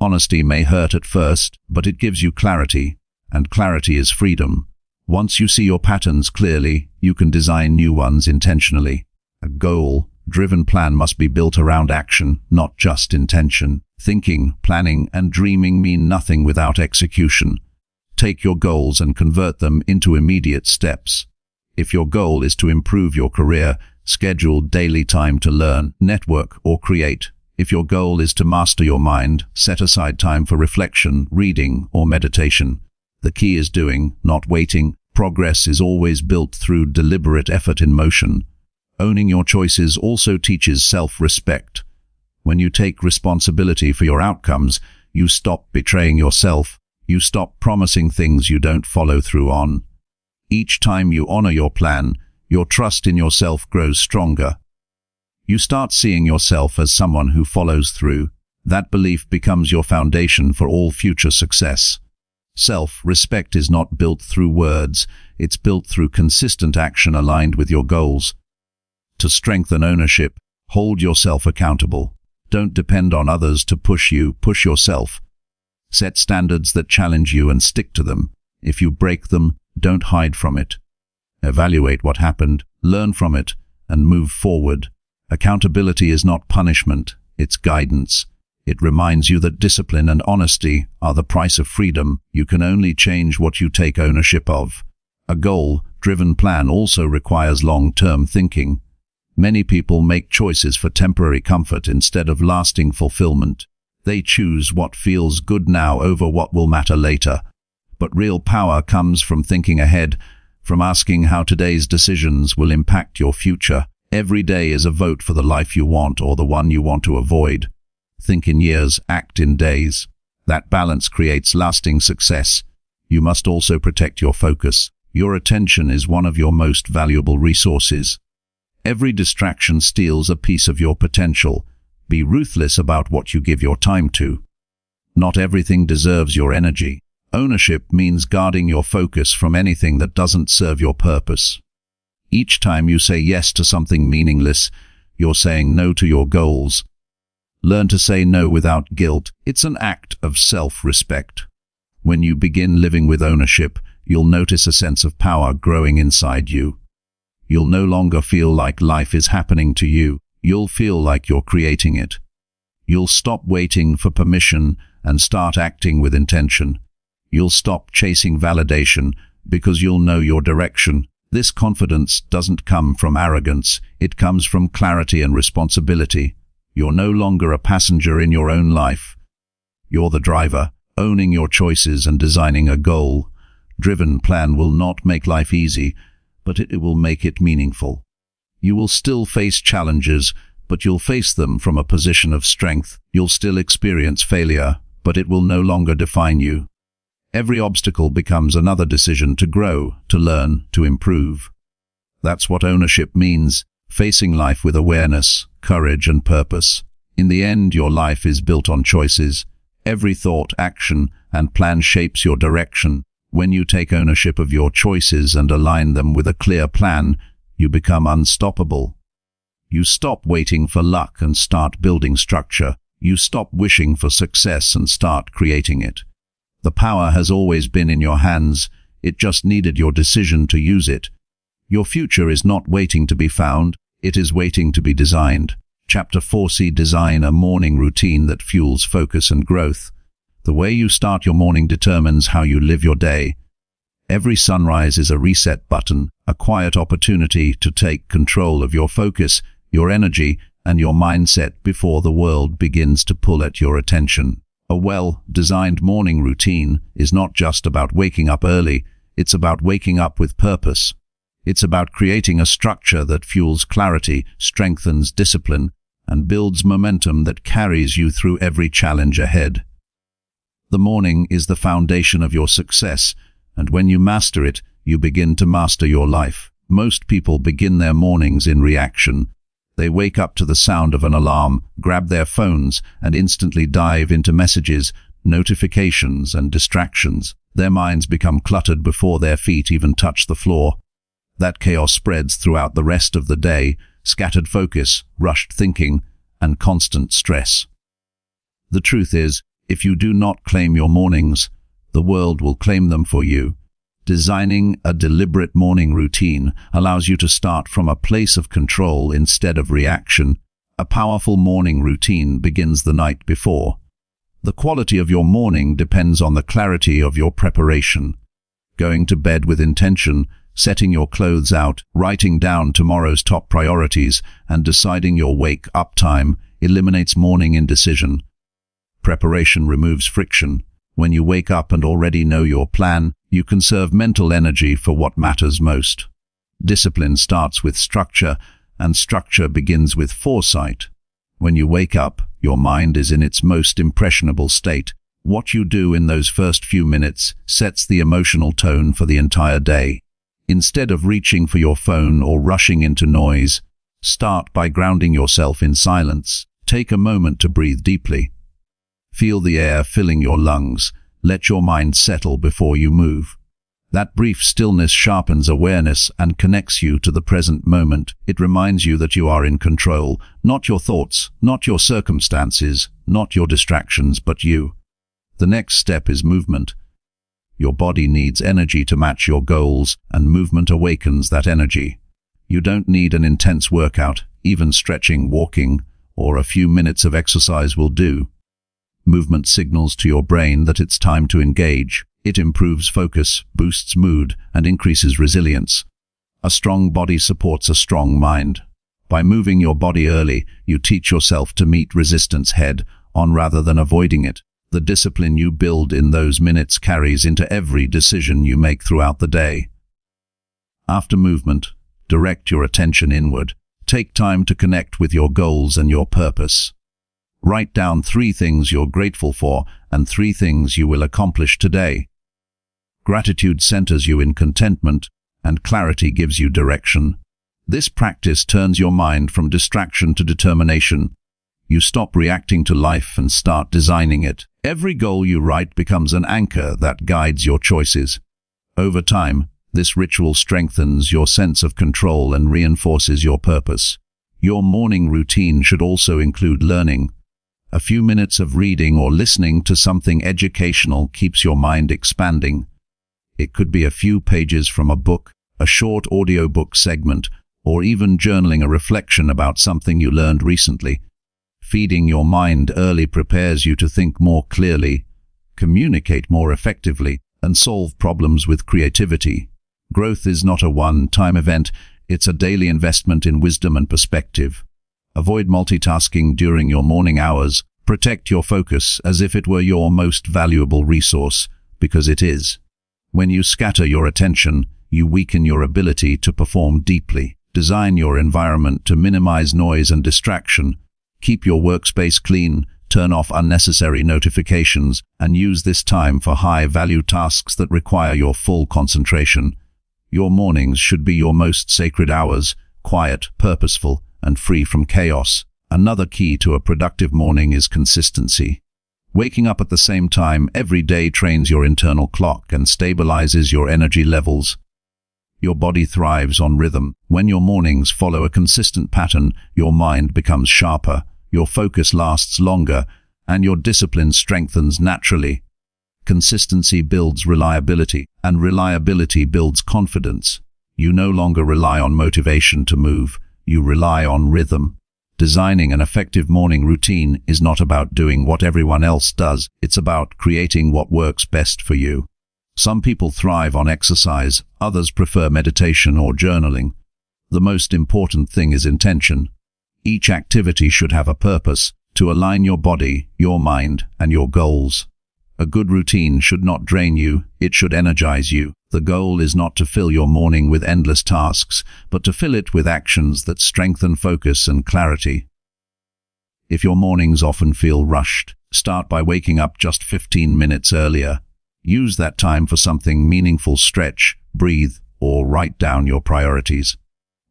A: Honesty may hurt at first, but it gives you clarity, and clarity is freedom. Once you see your patterns clearly, you can design new ones intentionally. A goal-driven plan must be built around action, not just intention. Thinking, planning, and dreaming mean nothing without execution. Take your goals and convert them into immediate steps. If your goal is to improve your career, Schedule daily time to learn, network, or create. If your goal is to master your mind, set aside time for reflection, reading, or meditation. The key is doing, not waiting. Progress is always built through deliberate effort in motion. Owning your choices also teaches self-respect. When you take responsibility for your outcomes, you stop betraying yourself. You stop promising things you don't follow through on. Each time you honor your plan, your trust in yourself grows stronger. You start seeing yourself as someone who follows through. That belief becomes your foundation for all future success. Self-respect is not built through words, it's built through consistent action aligned with your goals. To strengthen ownership, hold yourself accountable. Don't depend on others to push you, push yourself. Set standards that challenge you and stick to them. If you break them, don't hide from it. Evaluate what happened, learn from it, and move forward. Accountability is not punishment, it's guidance. It reminds you that discipline and honesty are the price of freedom. You can only change what you take ownership of. A goal-driven plan also requires long-term thinking. Many people make choices for temporary comfort instead of lasting fulfillment. They choose what feels good now over what will matter later. But real power comes from thinking ahead, from asking how today's decisions will impact your future. Every day is a vote for the life you want or the one you want to avoid. Think in years, act in days. That balance creates lasting success. You must also protect your focus. Your attention is one of your most valuable resources. Every distraction steals a piece of your potential. Be ruthless about what you give your time to. Not everything deserves your energy. Ownership means guarding your focus from anything that doesn't serve your purpose. Each time you say yes to something meaningless, you're saying no to your goals. Learn to say no without guilt. It's an act of self-respect. When you begin living with ownership, you'll notice a sense of power growing inside you. You'll no longer feel like life is happening to you. You'll feel like you're creating it. You'll stop waiting for permission and start acting with intention. You'll stop chasing validation because you'll know your direction. This confidence doesn't come from arrogance. It comes from clarity and responsibility. You're no longer a passenger in your own life. You're the driver, owning your choices and designing a goal-driven plan will not make life easy, but it will make it meaningful. You will still face challenges, but you'll face them from a position of strength. You'll still experience failure, but it will no longer define you. Every obstacle becomes another decision to grow, to learn, to improve. That's what ownership means, facing life with awareness, courage, and purpose. In the end, your life is built on choices. Every thought, action, and plan shapes your direction. When you take ownership of your choices and align them with a clear plan, you become unstoppable. You stop waiting for luck and start building structure. You stop wishing for success and start creating it. The power has always been in your hands. It just needed your decision to use it. Your future is not waiting to be found. It is waiting to be designed. Chapter 4c. Design a morning routine that fuels focus and growth. The way you start your morning determines how you live your day. Every sunrise is a reset button, a quiet opportunity to take control of your focus, your energy, and your mindset before the world begins to pull at your attention. A well-designed morning routine is not just about waking up early, it's about waking up with purpose. It's about creating a structure that fuels clarity, strengthens discipline, and builds momentum that carries you through every challenge ahead. The morning is the foundation of your success, and when you master it, you begin to master your life. Most people begin their mornings in reaction. They wake up to the sound of an alarm, grab their phones, and instantly dive into messages, notifications, and distractions. Their minds become cluttered before their feet even touch the floor. That chaos spreads throughout the rest of the day, scattered focus, rushed thinking, and constant stress. The truth is, if you do not claim your mornings, the world will claim them for you. Designing a deliberate morning routine allows you to start from a place of control instead of reaction. A powerful morning routine begins the night before. The quality of your morning depends on the clarity of your preparation. Going to bed with intention, setting your clothes out, writing down tomorrow's top priorities, and deciding your wake-up time eliminates morning indecision. Preparation removes friction. When you wake up and already know your plan, you conserve mental energy for what matters most. Discipline starts with structure, and structure begins with foresight. When you wake up, your mind is in its most impressionable state. What you do in those first few minutes sets the emotional tone for the entire day. Instead of reaching for your phone or rushing into noise, start by grounding yourself in silence. Take a moment to breathe deeply. Feel the air filling your lungs. Let your mind settle before you move. That brief stillness sharpens awareness and connects you to the present moment. It reminds you that you are in control, not your thoughts, not your circumstances, not your distractions, but you. The next step is movement. Your body needs energy to match your goals, and movement awakens that energy. You don't need an intense workout. Even stretching, walking, or a few minutes of exercise will do. Movement signals to your brain that it's time to engage. It improves focus, boosts mood, and increases resilience. A strong body supports a strong mind. By moving your body early, you teach yourself to meet resistance head-on rather than avoiding it. The discipline you build in those minutes carries into every decision you make throughout the day. After movement, direct your attention inward. Take time to connect with your goals and your purpose. Write down 3 things you're grateful for and 3 things you will accomplish today. Gratitude centers you in contentment, and clarity gives you direction. This practice turns your mind from distraction to determination. You stop reacting to life and start designing it. Every goal you write becomes an anchor that guides your choices. Over time, this ritual strengthens your sense of control and reinforces your purpose. Your morning routine should also include learning. A few minutes of reading or listening to something educational keeps your mind expanding. It could be a few pages from a book, a short audiobook segment, or even journaling a reflection about something you learned recently. Feeding your mind early prepares you to think more clearly, communicate more effectively, and solve problems with creativity. Growth is not a one-time event, it's a daily investment in wisdom and perspective. Avoid multitasking during your morning hours. Protect your focus as if it were your most valuable resource, because it is. When you scatter your attention, you weaken your ability to perform deeply. Design your environment to minimize noise and distraction. Keep your workspace clean, turn off unnecessary notifications, and use this time for high-value tasks that require your full concentration. Your mornings should be your most sacred hours, quiet, purposeful, and free from chaos. Another key to a productive morning is consistency. Waking up at the same time every day trains your internal clock and stabilizes your energy levels. Your body thrives on rhythm. When your mornings follow a consistent pattern, your mind becomes sharper, your focus lasts longer, and your discipline strengthens naturally. Consistency builds reliability, and reliability builds confidence. You no longer rely on motivation to move, you rely on rhythm. Designing an effective morning routine is not about doing what everyone else does, it's about creating what works best for you. Some people thrive on exercise, others prefer meditation or journaling. The most important thing is intention. Each activity should have a purpose, to align your body, your mind, and your goals. A good routine should not drain you, it should energize you. The goal is not to fill your morning with endless tasks, but to fill it with actions that strengthen focus and clarity. If your mornings often feel rushed, start by waking up just 15 minutes earlier. Use that time for something meaningful. Stretch, breathe, or write down your priorities.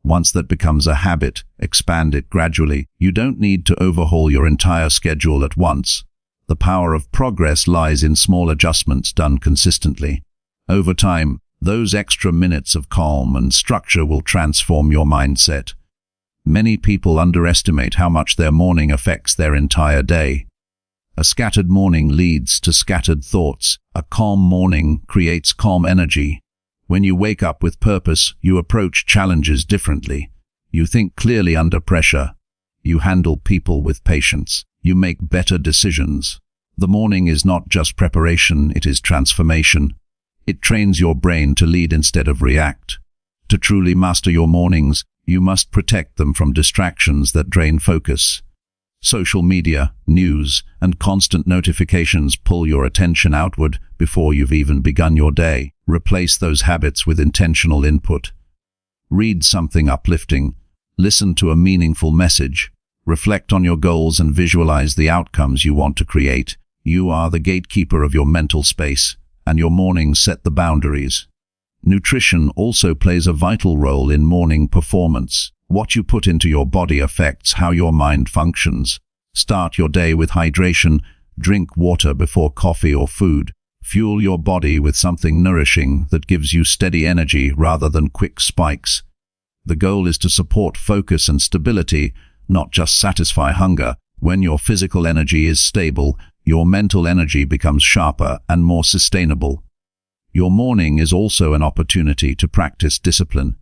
A: Once that becomes a habit, expand it gradually. You don't need to overhaul your entire schedule at once. The power of progress lies in small adjustments done consistently. Over time, those extra minutes of calm and structure will transform your mindset. Many people underestimate how much their morning affects their entire day. A scattered morning leads to scattered thoughts. A calm morning creates calm energy. When you wake up with purpose, you approach challenges differently. You think clearly under pressure. You handle people with patience. You make better decisions. The morning is not just preparation, it is transformation. It trains your brain to lead instead of react. To truly master your mornings, you must protect them from distractions that drain focus. Social media, news, and constant notifications pull your attention outward before you've even begun your day. Replace those habits with intentional input. Read something uplifting. Listen to a meaningful message. Reflect on your goals and visualize the outcomes you want to create. You are the gatekeeper of your mental space, and your mornings set the boundaries. Nutrition also plays a vital role in morning performance. What you put into your body affects how your mind functions. Start your day with hydration. Drink water before coffee or food. Fuel your body with something nourishing that gives you steady energy rather than quick spikes. The goal is to support focus and stability, not just satisfy hunger. When your physical energy is stable, your mental energy becomes sharper and more sustainable. Your morning is also an opportunity to practice discipline.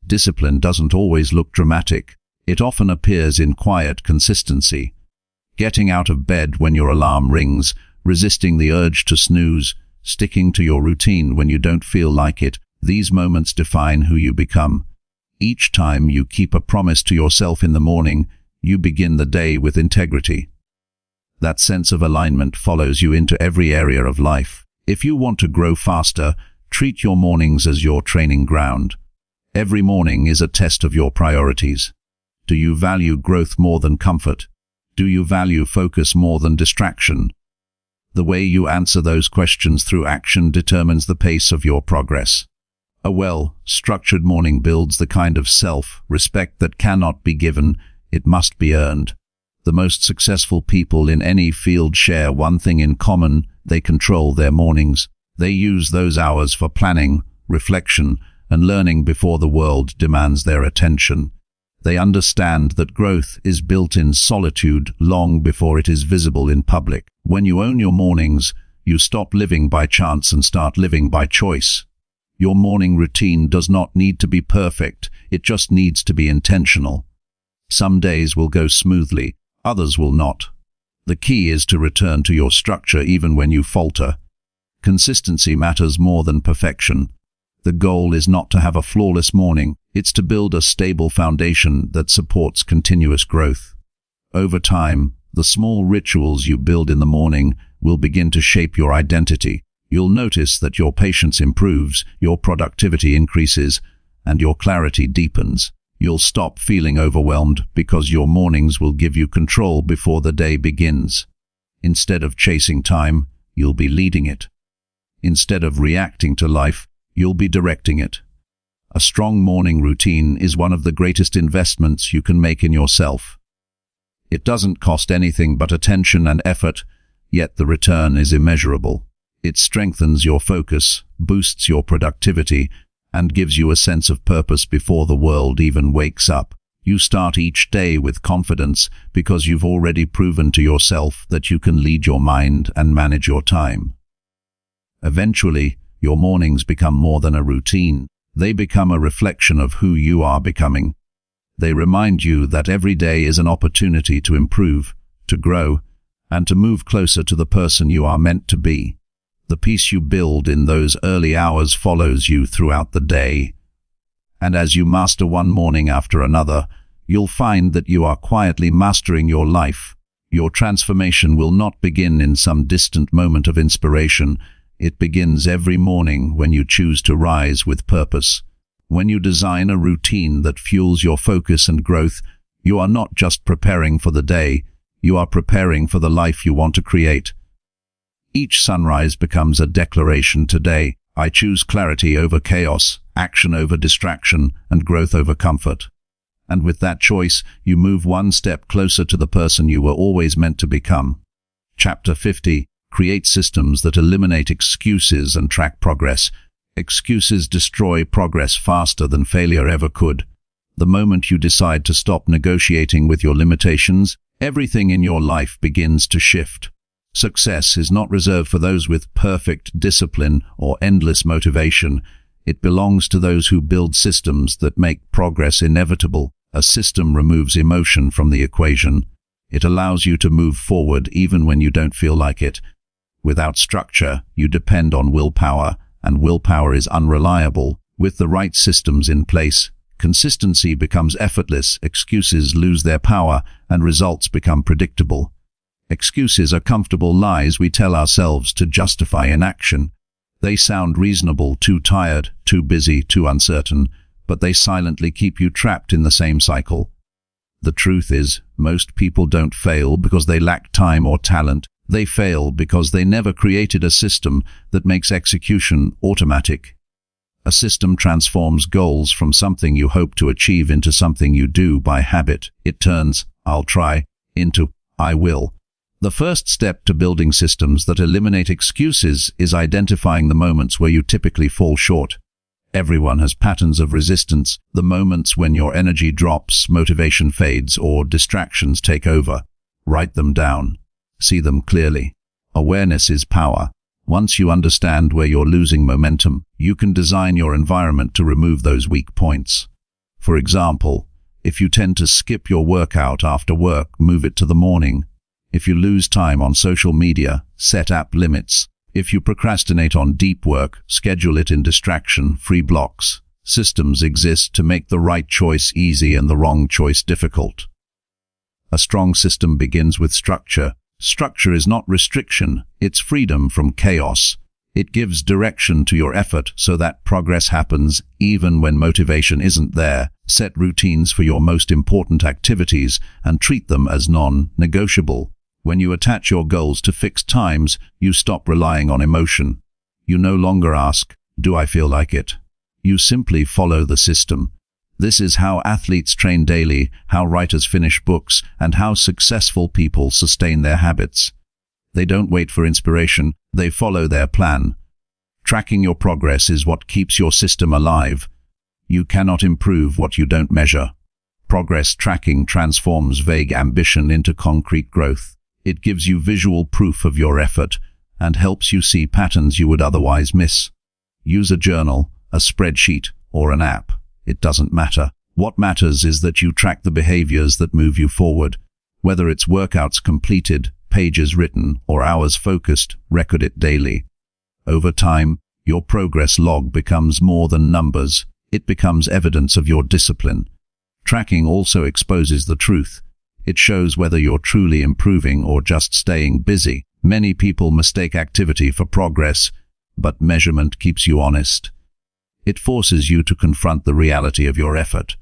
A: Discipline doesn't always look dramatic. It often appears in quiet consistency. Getting out of bed when your alarm rings, resisting the urge to snooze, sticking to your routine when you don't feel like it, these moments define who you become. Each time you keep a promise to yourself in the morning, you begin the day with integrity. That sense of alignment follows you into every area of life. If you want to grow faster, treat your mornings as your training ground. Every morning is a test of your priorities. Do you value growth more than comfort? Do you value focus more than distraction? The way you answer those questions through action determines the pace of your progress. A well-structured morning builds the kind of self-respect that cannot be given, it must be earned. The most successful people in any field share one thing in common: they control their mornings. They use those hours for planning, reflection, and learning before the world demands their attention. They understand that growth is built in solitude long before it is visible in public. When you own your mornings, you stop living by chance and start living by choice. Your morning routine does not need to be perfect, it just needs to be intentional. Some days will go smoothly, others will not. The key is to return to your structure even when you falter. Consistency matters more than perfection. The goal is not to have a flawless morning, it's to build a stable foundation that supports continuous growth. Over time, the small rituals you build in the morning will begin to shape your identity. You'll notice that your patience improves, your productivity increases, and your clarity deepens. You'll stop feeling overwhelmed because your mornings will give you control before the day begins. Instead of chasing time, you'll be leading it. Instead of reacting to life, you'll be directing it. A strong morning routine is one of the greatest investments you can make in yourself. It doesn't cost anything but attention and effort, yet the return is immeasurable. It strengthens your focus, boosts your productivity, and gives you a sense of purpose before the world even wakes up. You start each day with confidence because you've already proven to yourself that you can lead your mind and manage your time. Eventually, your mornings become more than a routine. They become a reflection of who you are becoming. They remind you that every day is an opportunity to improve, to grow, and to move closer to the person you are meant to be. The peace you build in those early hours follows you throughout the day. And as you master one morning after another, you'll find that you are quietly mastering your life. Your transformation will not begin in some distant moment of inspiration. It begins every morning when you choose to rise with purpose. When you design a routine that fuels your focus and growth, you are not just preparing for the day, you are preparing for the life you want to create. Each sunrise becomes a declaration: today, I choose clarity over chaos, action over distraction, and growth over comfort. And with that choice, you move one step closer to the person you were always meant to become. Chapter 50. Create systems that eliminate excuses and track progress. Excuses destroy progress faster than failure ever could. The moment you decide to stop negotiating with your limitations, everything in your life begins to shift. Success is not reserved for those with perfect discipline or endless motivation. It belongs to those who build systems that make progress inevitable. A system removes emotion from the equation. It allows you to move forward even when you don't feel like it. Without structure, you depend on willpower, and willpower is unreliable. With the right systems in place, consistency becomes effortless, excuses lose their power, and results become predictable. Excuses are comfortable lies we tell ourselves to justify inaction. They sound reasonable, too tired, too busy, too uncertain, but they silently keep you trapped in the same cycle. The truth is, most people don't fail because they lack time or talent. They fail because they never created a system that makes execution automatic. A system transforms goals from something you hope to achieve into something you do by habit. It turns "I'll try" into "I will." The first step to building systems that eliminate excuses is identifying the moments where you typically fall short. Everyone has patterns of resistance, the moments when your energy drops, motivation fades, or distractions take over. Write them down. See them clearly. Awareness is power. Once you understand where you're losing momentum, you can design your environment to remove those weak points. For example, if you tend to skip your workout after work, move it to the morning. If you lose time on social media, set app limits. If you procrastinate on deep work, schedule it in distraction-free blocks. Systems exist to make the right choice easy and the wrong choice difficult. A strong system begins with structure. Structure is not restriction, it's freedom from chaos. It gives direction to your effort so that progress happens even when motivation isn't there. Set routines for your most important activities and treat them as non-negotiable. When you attach your goals to fixed times, you stop relying on emotion. You no longer ask, "Do I feel like it?" You simply follow the system. This is how athletes train daily, how writers finish books, and how successful people sustain their habits. They don't wait for inspiration, they follow their plan. Tracking your progress is what keeps your system alive. You cannot improve what you don't measure. Progress tracking transforms vague ambition into concrete growth. It gives you visual proof of your effort and helps you see patterns you would otherwise miss. Use a journal, a spreadsheet, or an app. It doesn't matter. What matters is that you track the behaviors that move you forward. Whether it's workouts completed, pages written, or hours focused, record it daily. Over time, your progress log becomes more than numbers. It becomes evidence of your discipline. Tracking also exposes the truth. It shows whether you're truly improving or just staying busy. Many people mistake activity for progress, but measurement keeps you honest. It forces you to confront the reality of your effort.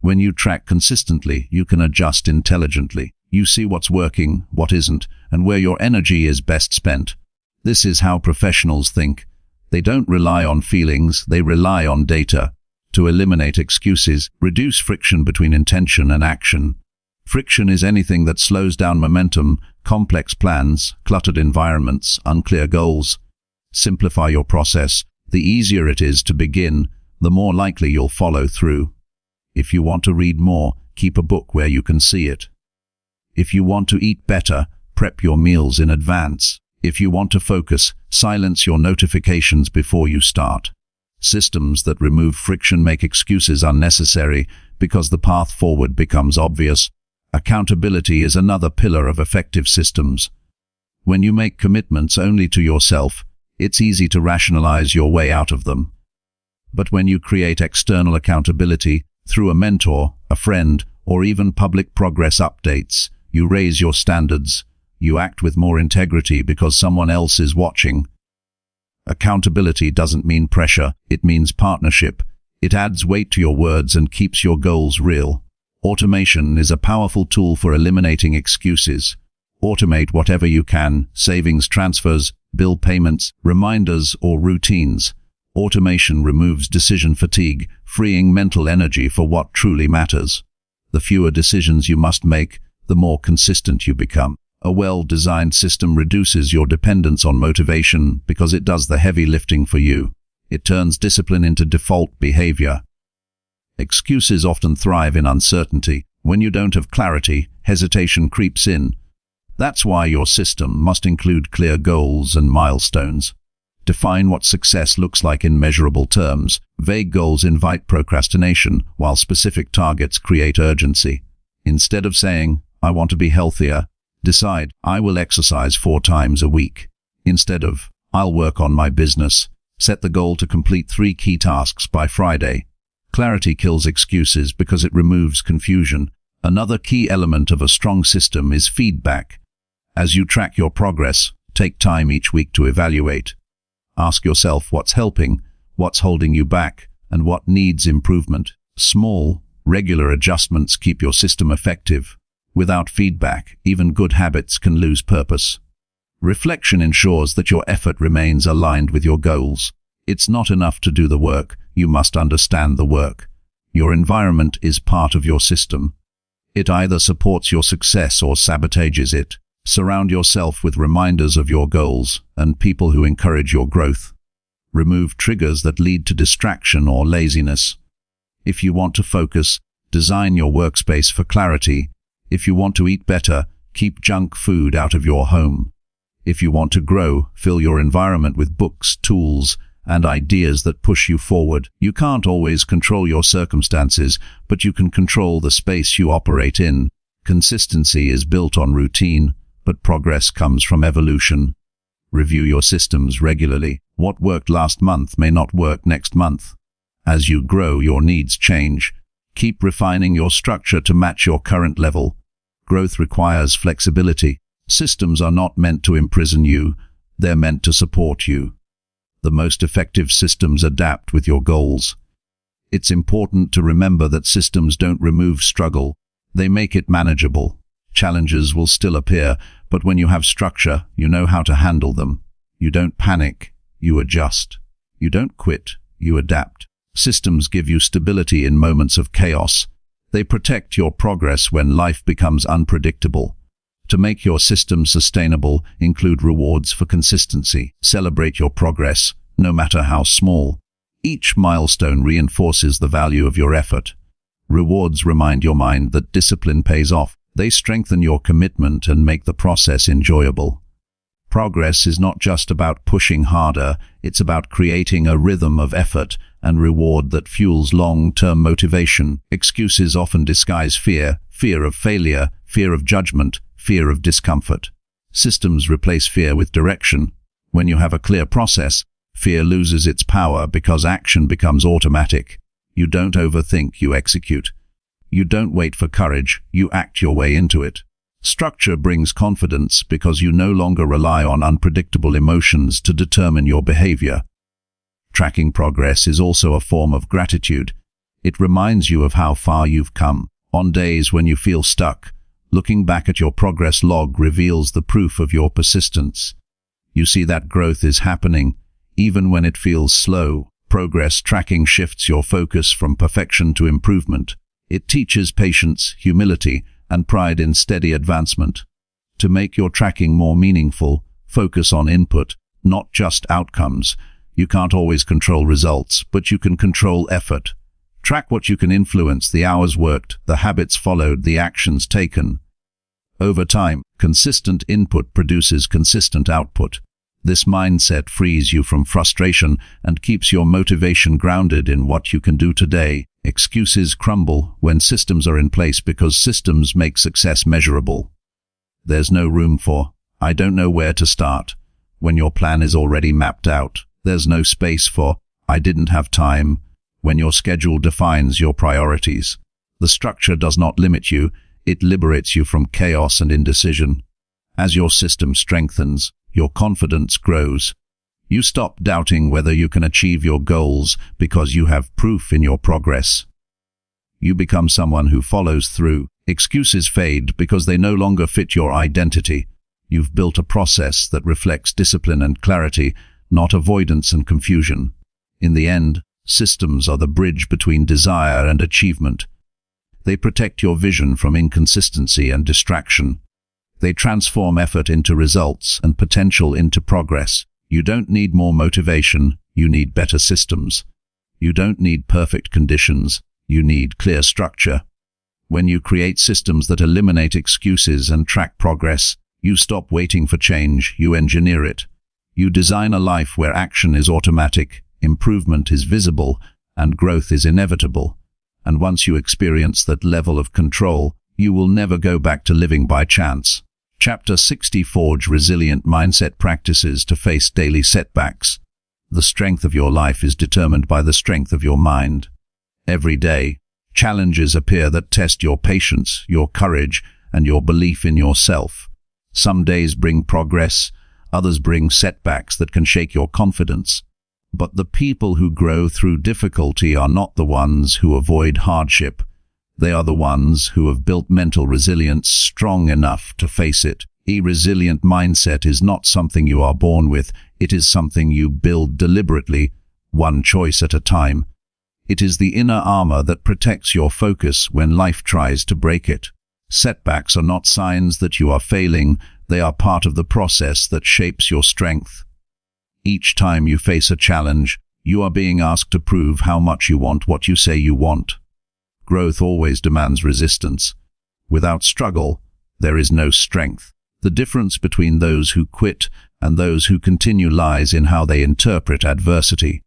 A: When you track consistently, you can adjust intelligently. You see what's working, what isn't, and where your energy is best spent. This is how professionals think. They don't rely on feelings, they rely on data. To eliminate excuses, reduce friction between intention and action. Friction is anything that slows down momentum, complex plans, cluttered environments, unclear goals. Simplify your process. The easier it is to begin, the more likely you'll follow through. If you want to read more, keep a book where you can see it. If you want to eat better, prep your meals in advance. If you want to focus, silence your notifications before you start. Systems that remove friction make excuses unnecessary because the path forward becomes obvious. Accountability is another pillar of effective systems. When you make commitments only to yourself, it's easy to rationalize your way out of them. But when you create external accountability through a mentor, a friend, or even public progress updates, you raise your standards. You act with more integrity because someone else is watching. Accountability doesn't mean pressure, it means partnership. It adds weight to your words and keeps your goals real. Automation is a powerful tool for eliminating excuses. Automate whatever you can: savings transfers, bill payments, reminders, or routines. Automation removes decision fatigue, freeing mental energy for what truly matters. The fewer decisions you must make, the more consistent you become. A well-designed system reduces your dependence on motivation because it does the heavy lifting for you. It turns discipline into default behavior. Excuses often thrive in uncertainty. When you don't have clarity, hesitation creeps in. That's why your system must include clear goals and milestones. Define what success looks like in measurable terms. Vague goals invite procrastination, while specific targets create urgency. Instead of saying, "I want to be healthier," decide, "I will exercise 4 times a week." Instead of, "I'll work on my business," Set the goal to complete 3 key tasks by Friday. Clarity kills excuses because it removes confusion. Another key element of a strong system is feedback. As you track your progress, take time each week to evaluate. Ask yourself what's helping, what's holding you back, and what needs improvement. Small, regular adjustments keep your system effective. Without feedback, even good habits can lose purpose. Reflection ensures that your effort remains aligned with your goals. It's not enough to do the work, you must understand the work. Your environment is part of your system. It either supports your success or sabotages it. Surround yourself with reminders of your goals and people who encourage your growth. Remove triggers that lead to distraction or laziness. If you want to focus, design your workspace for clarity. If you want to eat better, keep junk food out of your home. If you want to grow, fill your environment with books, tools, and ideas that push you forward. You can't always control your circumstances, but you can control the space you operate in. Consistency is built on routine, but progress comes from evolution. Review your systems regularly. What worked last month may not work next month. As you grow, your needs change. Keep refining your structure to match your current level. Growth requires flexibility. Systems are not meant to imprison you, they're meant to support you. The most effective systems adapt with your goals. It's important to remember that systems don't remove struggle, they make it manageable. Challenges will still appear, but when you have structure, you know how to handle them. You don't panic, you adjust. You don't quit, you adapt. Systems give you stability in moments of chaos. They protect your progress when life becomes unpredictable. To make your system sustainable, include rewards for consistency. Celebrate your progress, no matter how small. Each milestone reinforces the value of your effort. Rewards remind your mind that discipline pays off. They strengthen your commitment and make the process enjoyable. Progress is not just about pushing harder, it's about creating a rhythm of effort and reward that fuels long-term motivation. Excuses often disguise fear, fear of failure, fear of judgment, fear of discomfort. Systems replace fear with direction. When you have a clear process, fear loses its power because action becomes automatic. You don't overthink, you execute. You don't wait for courage, you act your way into it. Structure brings confidence because you no longer rely on unpredictable emotions to determine your behavior. Tracking progress is also a form of gratitude. It reminds you of how far you've come. On days when you feel stuck, looking back at your progress log reveals the proof of your persistence. You see that growth is happening, even when it feels slow. Progress tracking shifts your focus from perfection to improvement. It teaches patience, humility, and pride in steady advancement. To make your tracking more meaningful, focus on input, not just outcomes. You can't always control results, but you can control effort. Track what you can influence: the hours worked, the habits followed, the actions taken. Over time, consistent input produces consistent output. This mindset frees you from frustration and keeps your motivation grounded in what you can do today. Excuses crumble when systems are in place because systems make success measurable. There's no room for, "I don't know where to start," when your plan is already mapped out. There's no space for, "I didn't have time," when your schedule defines your priorities. The structure does not limit you, it liberates you from chaos and indecision. As your system strengthens, your confidence grows. You stop doubting whether you can achieve your goals because you have proof in your progress. You become someone who follows through. Excuses fade because they no longer fit your identity. You've built a process that reflects discipline and clarity, not avoidance and confusion. In the end, systems are the bridge between desire and achievement. They protect your vision from inconsistency and distraction. They transform effort into results and potential into progress. You don't need more motivation, you need better systems. You don't need perfect conditions, you need clear structure. When you create systems that eliminate excuses and track progress, you stop waiting for change, you engineer it. You design a life where action is automatic, improvement is visible, and growth is inevitable. And once you experience that level of control, you will never go back to living by chance. Chapter 60: Forge resilient mindset practices to face daily setbacks. The strength of your life is determined by the strength of your mind. Every day, challenges appear that test your patience, your courage, and your belief in yourself. Some days bring progress, others bring setbacks that can shake your confidence. But the people who grow through difficulty are not the ones who avoid hardship. They are the ones who have built mental resilience strong enough to face it. A resilient mindset is not something you are born with, it is something you build deliberately, one choice at a time. It is the inner armor that protects your focus when life tries to break it. Setbacks are not signs that you are failing, they are part of the process that shapes your strength. Each time you face a challenge, you are being asked to prove how much you want what you say you want. Growth always demands resistance. Without struggle, there is no strength. The difference between those who quit and those who continue lies in how they interpret adversity.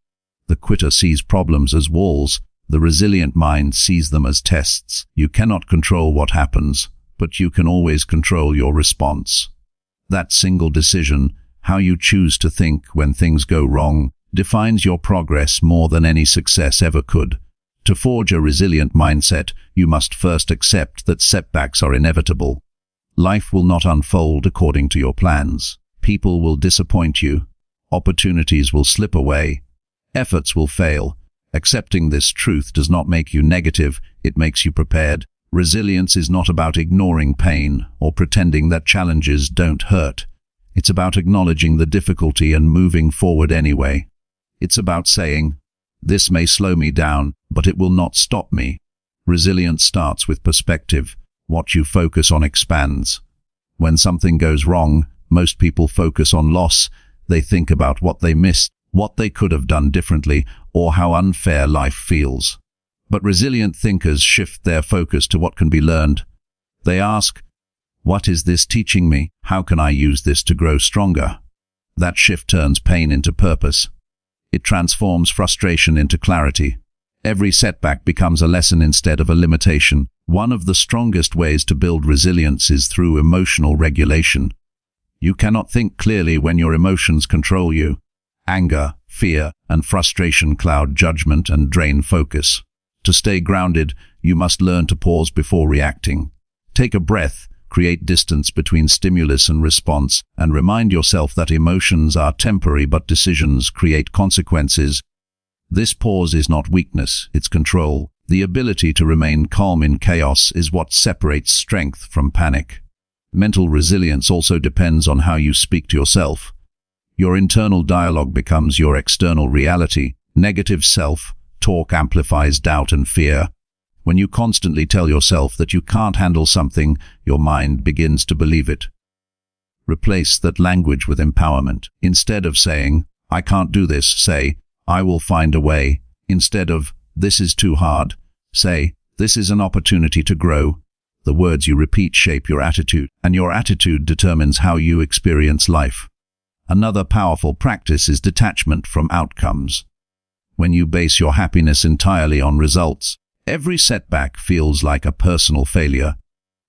A: The quitter sees problems as walls, the resilient mind sees them as tests. You cannot control what happens, but you can always control your response. That single decision, how you choose to think when things go wrong, defines your progress more than any success ever could. To forge a resilient mindset, you must first accept that setbacks are inevitable. Life will not unfold according to your plans. People will disappoint you. Opportunities will slip away. Efforts will fail. Accepting this truth does not make you negative, it makes you prepared. Resilience is not about ignoring pain or pretending that challenges don't hurt. It's about acknowledging the difficulty and moving forward anyway. It's about saying, "This may slow me down, but it will not stop me." Resilience starts with perspective. What you focus on expands. When something goes wrong, most people focus on loss. They think about what they missed, what they could have done differently, or how unfair life feels. But resilient thinkers shift their focus to what can be learned. They ask, "What is this teaching me? How can I use this to grow stronger?" That shift turns pain into purpose. It transforms frustration into clarity. Every setback becomes a lesson instead of a limitation. One of the strongest ways to build resilience is through emotional regulation. You cannot think clearly when your emotions control you. Anger, fear, and frustration cloud judgment and drain focus. To stay grounded, you must learn to pause before reacting. Take a breath, create distance between stimulus and response, and remind yourself that emotions are temporary but decisions create consequences. This pause is not weakness, it's control. The ability to remain calm in chaos is what separates strength from panic. Mental resilience also depends on how you speak to yourself. Your internal dialogue becomes your external reality. Negative self-talk amplifies doubt and fear. When you constantly tell yourself that you can't handle something, your mind begins to believe it. Replace that language with empowerment. Instead of saying, "I can't do this," say, "I will find a way." Instead of, "This is too hard," say, "This is an opportunity to grow." The words you repeat shape your attitude, and your attitude determines how you experience life. Another powerful practice is detachment from outcomes. When you base your happiness entirely on results, every setback feels like a personal failure.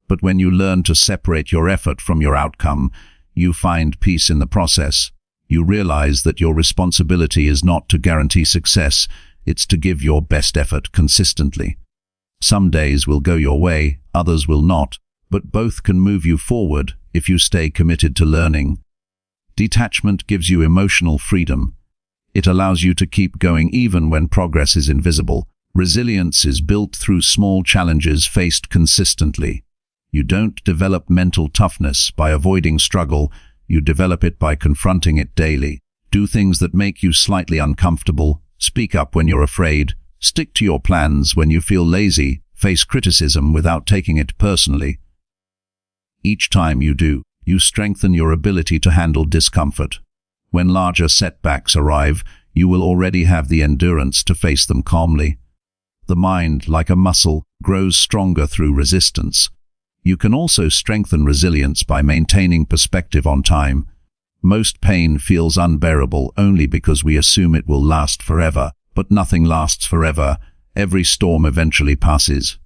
A: But when you learn to separate your effort from your outcome, you find peace in the process. You realize that your responsibility is not to guarantee success, it's to give your best effort consistently. Some days will go your way, others will not, but both can move you forward if you stay committed to learning. Detachment gives you emotional freedom. It allows you to keep going even when progress is invisible. Resilience is built through small challenges faced consistently. You don't develop mental toughness by avoiding struggle, you develop it by confronting it daily. Do things that make you slightly uncomfortable, speak up when you're afraid, stick to your plans when you feel lazy, face criticism without taking it personally. Each time you do, you strengthen your ability to handle discomfort. When larger setbacks arrive, you will already have the endurance to face them calmly. The mind, like a muscle, grows stronger through resistance. You can also strengthen resilience by maintaining perspective on time. Most pain feels unbearable only because we assume it will last forever, but nothing lasts forever. Every storm eventually passes.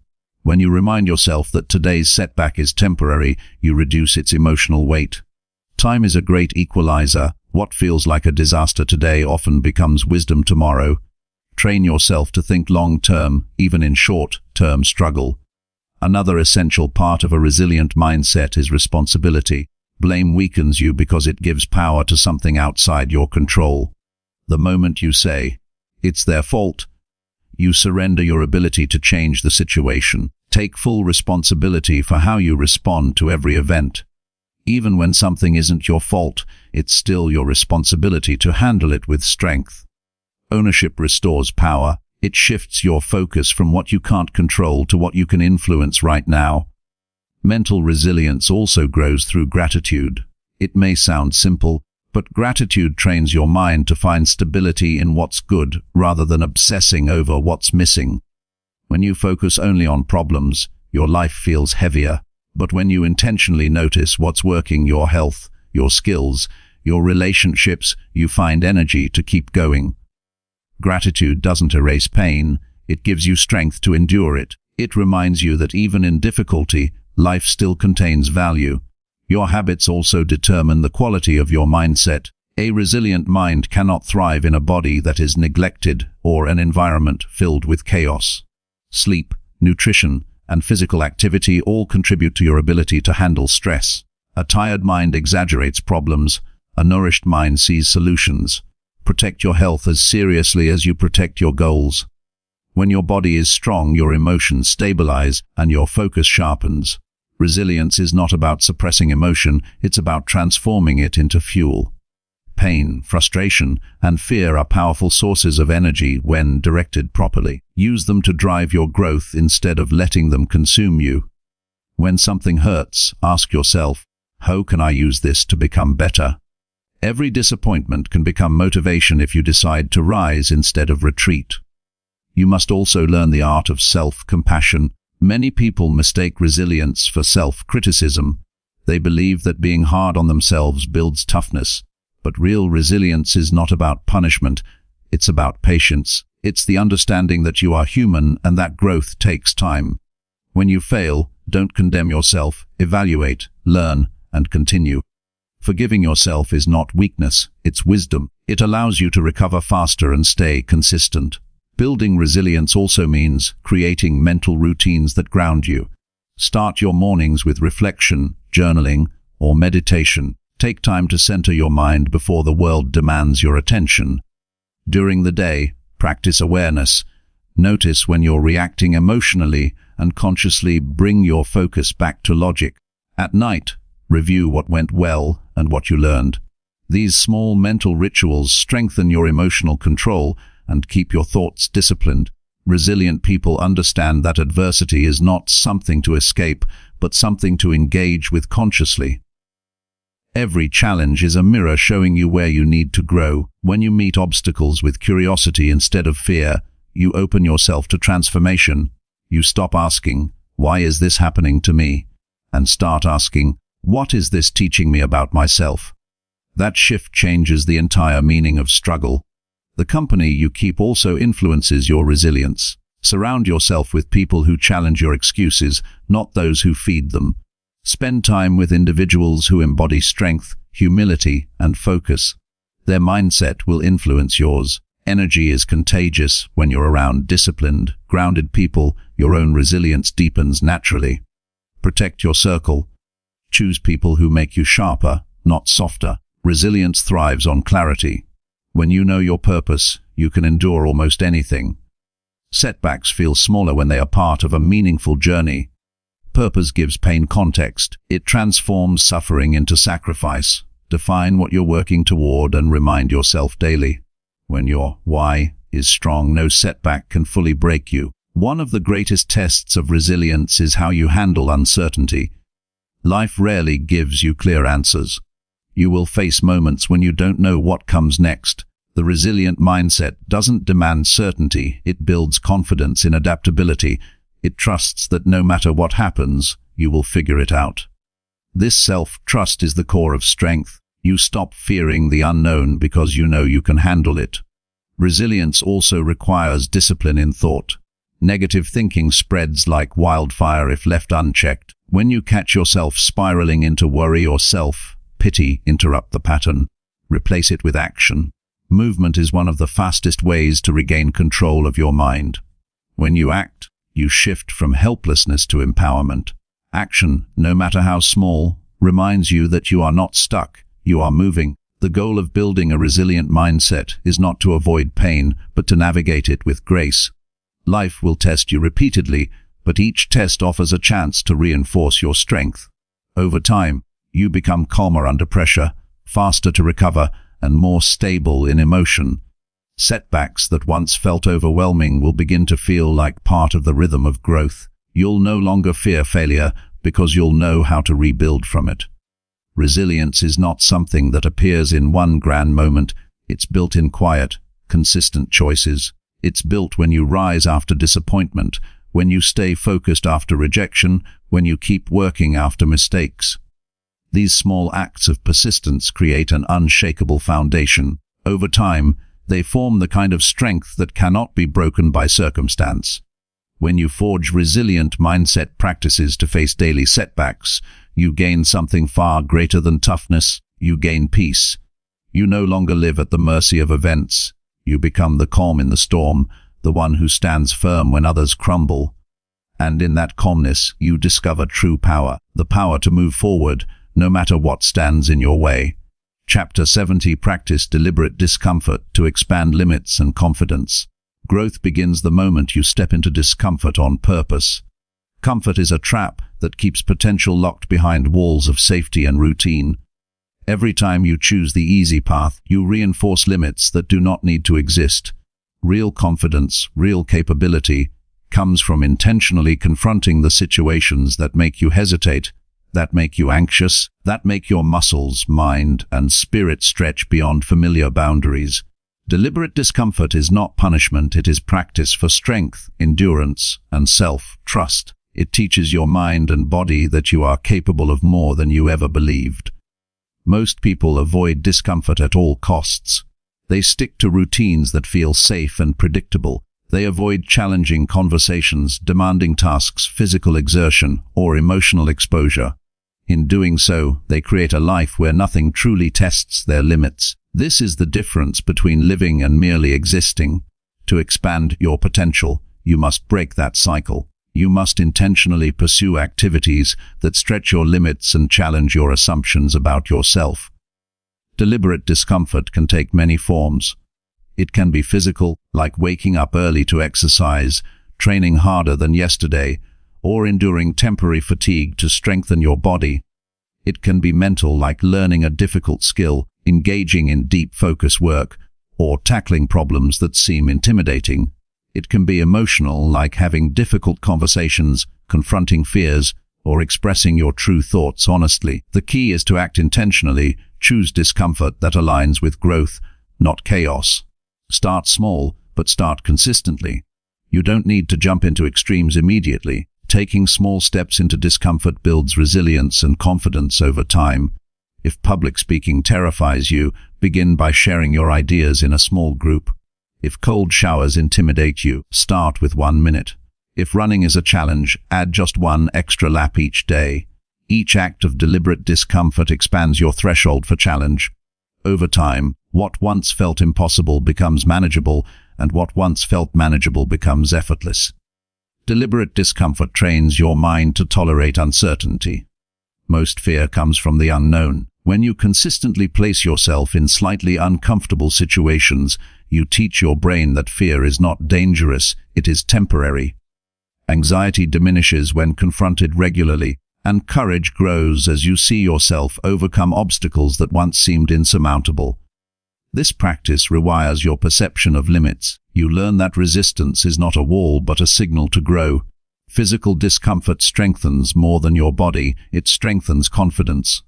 A: When you remind yourself that today's setback is temporary, you reduce its emotional weight. Time is a great equalizer. What feels like a disaster today often becomes wisdom tomorrow. Train yourself to think long-term, even in short-term struggle. Another essential part of a resilient mindset is responsibility. Blame weakens you because it gives power to something outside your control. The moment you say, "It's their fault," you surrender your ability to change the situation. Take full responsibility for how you respond to every event. Even when something isn't your fault, it's still your responsibility to handle it with strength. Ownership restores power. It shifts your focus from what you can't control to what you can influence right now. Mental resilience also grows through gratitude. It may sound simple, but gratitude trains your mind to find stability in what's good rather than obsessing over what's missing. When you focus only on problems, your life feels heavier. But when you intentionally notice what's working, your health, your skills, your relationships, you find energy to keep going. Gratitude doesn't erase pain, it gives you strength to endure it. It reminds you that even in difficulty, life still contains value. Your habits also determine the quality of your mindset. A resilient mind cannot thrive in a body that is neglected or an environment filled with chaos. Sleep, nutrition, and physical activity all contribute to your ability to handle stress. A tired mind exaggerates problems, a nourished mind sees solutions. Protect your health as seriously as you protect your goals. When your body is strong, your emotions stabilize and your focus sharpens. Resilience is not about suppressing emotion, it's about transforming it into fuel. Pain, frustration, and fear are powerful sources of energy when directed properly. Use them to drive your growth instead of letting them consume you. When something hurts, ask yourself, how can I use this to become better? Every disappointment can become motivation if you decide to rise instead of retreat. You must also learn the art of self-compassion. Many people mistake resilience for self-criticism. They believe that being hard on themselves builds toughness. But real resilience is not about punishment, it's about patience. It's the understanding that you are human and that growth takes time. When you fail, don't condemn yourself, evaluate, learn, and continue. Forgiving yourself is not weakness, it's wisdom. It allows you to recover faster and stay consistent. Building resilience also means creating mental routines that ground you. Start your mornings with reflection, journaling, or meditation. Take time to center your mind before the world demands your attention. During the day, practice awareness. Notice when you're reacting emotionally and consciously bring your focus back to logic. At night, review what went well and what you learned. These small mental rituals strengthen your emotional control and keep your thoughts disciplined. Resilient people understand that adversity is not something to escape, but something to engage with consciously. Every challenge is a mirror showing you where you need to grow. When you meet obstacles with curiosity instead of fear, you open yourself to transformation. You stop asking, "Why is this happening to me?" and start asking, "What is this teaching me about myself?" That shift changes the entire meaning of struggle. The company you keep also influences your resilience. Surround yourself with people who challenge your excuses, not those who feed them. Spend time with individuals who embody strength, humility, and focus. Their mindset will influence yours. Energy is contagious when you're around disciplined, grounded people. Your own resilience deepens naturally. Protect your circle. Choose people who make you sharper, not softer. Resilience thrives on clarity. When you know your purpose, you can endure almost anything. Setbacks feel smaller when they are part of a meaningful journey. Purpose gives pain context. It transforms suffering into sacrifice. Define what you're working toward and remind yourself daily. When your why is strong, no setback can fully break you. One of the greatest tests of resilience is how you handle uncertainty. Life rarely gives you clear answers. You will face moments when you don't know what comes next. The resilient mindset doesn't demand certainty, it builds confidence in adaptability. It trusts that no matter what happens, you will figure it out. This self-trust is the core of strength. You stop fearing the unknown because you know you can handle it. Resilience also requires discipline in thought. Negative thinking spreads like wildfire if left unchecked. When you catch yourself spiraling into worry or self-pity, interrupt the pattern. Replace it with action. Movement is one of the fastest ways to regain control of your mind. When you act, you shift from helplessness to empowerment. Action, no matter how small, reminds you that you are not stuck, you are moving. The goal of building a resilient mindset is not to avoid pain, but to navigate it with grace. Life will test you repeatedly, but each test offers a chance to reinforce your strength. Over time, you become calmer under pressure, faster to recover, and more stable in emotion. Setbacks that once felt overwhelming will begin to feel like part of the rhythm of growth. You'll no longer fear failure because you'll know how to rebuild from it. Resilience is not something that appears in one grand moment. It's built in quiet, consistent choices. It's built when you rise after disappointment, when you stay focused after rejection, when you keep working after mistakes. These small acts of persistence create an unshakable foundation. Over time, they form the kind of strength that cannot be broken by circumstance. When you forge resilient mindset practices to face daily setbacks, you gain something far greater than toughness. You gain peace. You no longer live at the mercy of events. You become the calm in the storm, the one who stands firm when others crumble. And in that calmness, you discover true power, the power to move forward, no matter what stands in your way. Chapter 70. Practice deliberate discomfort to expand limits and confidence. Growth begins the moment you step into discomfort on purpose. Comfort is a trap that keeps potential locked behind walls of safety and routine. Every time you choose the easy path, you reinforce limits that do not need to exist. Real confidence, real capability, comes from intentionally confronting the situations that make you hesitate, that make you anxious, that make your muscles, mind, and spirit stretch beyond familiar boundaries. Deliberate discomfort is not punishment, it is practice for strength, endurance, and self-trust. It teaches your mind and body that you are capable of more than you ever believed. Most people avoid discomfort at all costs. They stick to routines that feel safe and predictable. They avoid challenging conversations, demanding tasks, physical exertion, or emotional exposure. In doing so, they create a life where nothing truly tests their limits. This is the difference between living and merely existing. To expand your potential, you must break that cycle. You must intentionally pursue activities that stretch your limits and challenge your assumptions about yourself. Deliberate discomfort can take many forms. It can be physical, like waking up early to exercise, training harder than yesterday, or enduring temporary fatigue to strengthen your body. It can be mental, like learning a difficult skill, engaging in deep focus work, or tackling problems that seem intimidating. It can be emotional, like having difficult conversations, confronting fears, or expressing your true thoughts honestly. The key is to act intentionally, choose discomfort that aligns with growth, not chaos. Start small, but start consistently. You don't need to jump into extremes immediately. Taking small steps into discomfort builds resilience and confidence over time. If public speaking terrifies you, begin by sharing your ideas in a small group. If cold showers intimidate you, start with 1 minute. If running is a challenge, add just one extra lap each day. Each act of deliberate discomfort expands your threshold for challenge. Over time, what once felt impossible becomes manageable, and what once felt manageable becomes effortless. Deliberate discomfort trains your mind to tolerate uncertainty. Most fear comes from the unknown. When you consistently place yourself in slightly uncomfortable situations, you teach your brain that fear is not dangerous, it is temporary. Anxiety diminishes when confronted regularly, and courage grows as you see yourself overcome obstacles that once seemed insurmountable. This practice rewires your perception of limits. You learn that resistance is not a wall but a signal to grow. Physical discomfort strengthens more than your body, it strengthens confidence.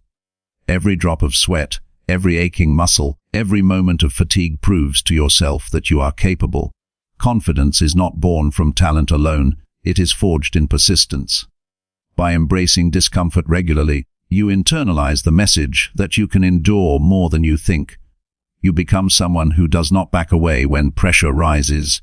A: Every drop of sweat, every aching muscle, every moment of fatigue proves to yourself that you are capable. Confidence is not born from talent alone, it is forged in persistence. By embracing discomfort regularly, you internalize the message that you can endure more than you think. You become someone who does not back away when pressure rises.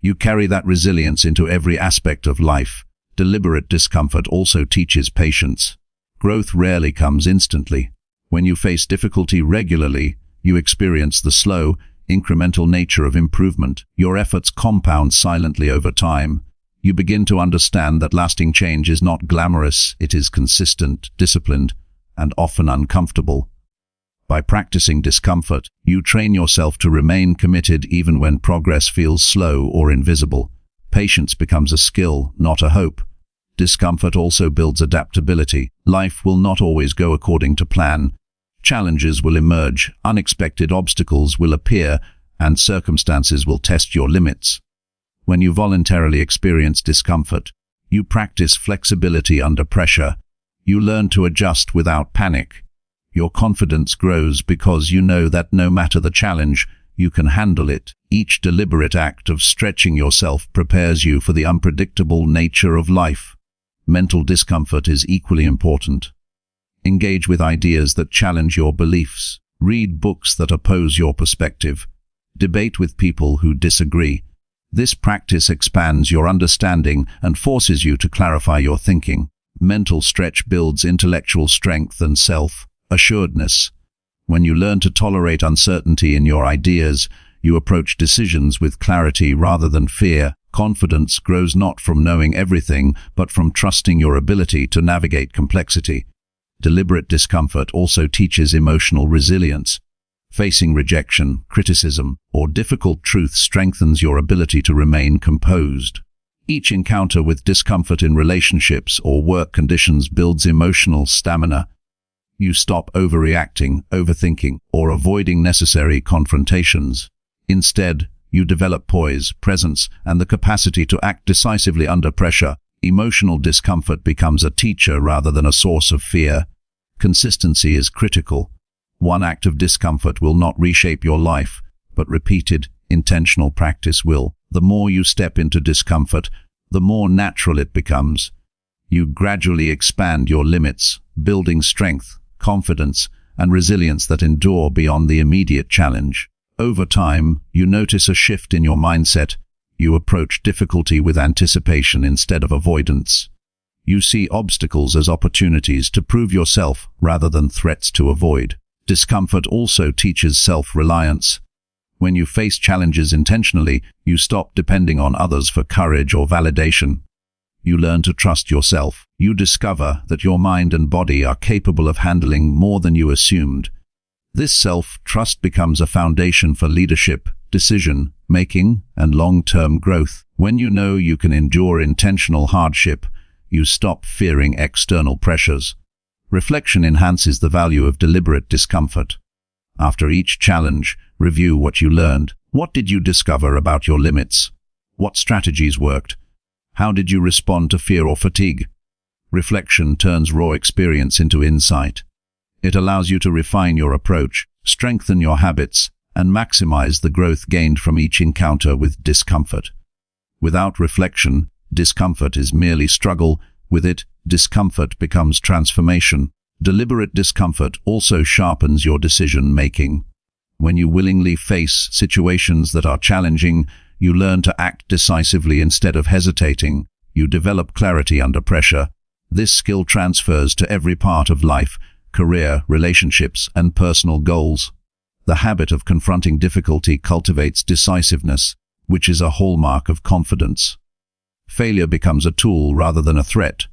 A: You carry that resilience into every aspect of life. Deliberate discomfort also teaches patience. Growth rarely comes instantly. When you face difficulty regularly, you experience the slow, incremental nature of improvement. Your efforts compound silently over time. You begin to understand that lasting change is not glamorous, it is consistent, disciplined, and often uncomfortable. By practicing discomfort, you train yourself to remain committed even when progress feels slow or invisible. Patience becomes a skill, not a hope. Discomfort also builds adaptability. Life will not always go according to plan. Challenges will emerge, unexpected obstacles will appear, and circumstances will test your limits. When you voluntarily experience discomfort, you practice flexibility under pressure. You learn to adjust without panic. Your confidence grows because you know that no matter the challenge, you can handle it. Each deliberate act of stretching yourself prepares you for the unpredictable nature of life. Mental discomfort is equally important. Engage with ideas that challenge your beliefs. Read books that oppose your perspective. Debate with people who disagree. This practice expands your understanding and forces you to clarify your thinking. Mental stretch builds intellectual strength and self-assuredness. When you learn to tolerate uncertainty in your ideas, you approach decisions with clarity rather than fear. Confidence grows not from knowing everything, but from trusting your ability to navigate complexity. Deliberate discomfort also teaches emotional resilience. Facing rejection, criticism, or difficult truth strengthens your ability to remain composed. Each encounter with discomfort in relationships or work conditions builds emotional stamina. You stop overreacting, overthinking, or avoiding necessary confrontations. Instead, you develop poise, presence, and the capacity to act decisively under pressure. Emotional discomfort becomes a teacher rather than a source of fear. Consistency is critical. One act of discomfort will not reshape your life, but repeated, intentional practice will. The more you step into discomfort, the more natural it becomes. You gradually expand your limits, building strength, confidence, and resilience that endure beyond the immediate challenge. Over time, you notice a shift in your mindset. You approach difficulty with anticipation instead of avoidance. You see obstacles as opportunities to prove yourself rather than threats to avoid. Discomfort also teaches self-reliance. When you face challenges intentionally, you stop depending on others for courage or validation. You learn to trust yourself. You discover that your mind and body are capable of handling more than you assumed. This self-trust becomes a foundation for leadership, decision-making, and long-term growth. When you know you can endure intentional hardship, you stop fearing external pressures. Reflection enhances the value of deliberate discomfort. After each challenge, review what you learned. What did you discover about your limits? What strategies worked? How did you respond to fear or fatigue? Reflection turns raw experience into insight. It allows you to refine your approach, strengthen your habits, and maximize the growth gained from each encounter with discomfort. Without reflection, discomfort is merely struggle. With it, discomfort becomes transformation. Deliberate discomfort also sharpens your decision-making. When you willingly face situations that are challenging, you learn to act decisively instead of hesitating. You develop clarity under pressure. This skill transfers to every part of life, career, relationships, and personal goals. The habit of confronting difficulty cultivates decisiveness, which is a hallmark of confidence. Failure becomes a tool rather than a threat.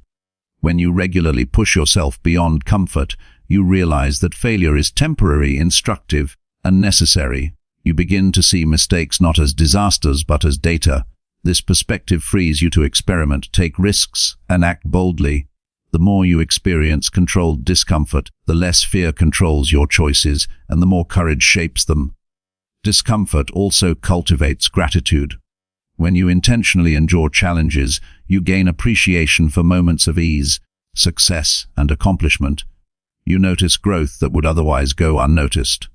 A: When you regularly push yourself beyond comfort, you realize that failure is temporary, instructive, and necessary. You begin to see mistakes not as disasters but as data. This perspective frees you to experiment, take risks, and act boldly. The more you experience controlled discomfort, the less fear controls your choices, and the more courage shapes them. Discomfort also cultivates gratitude. When you intentionally endure challenges, you gain appreciation for moments of ease, success, and accomplishment. You notice growth that would otherwise go unnoticed.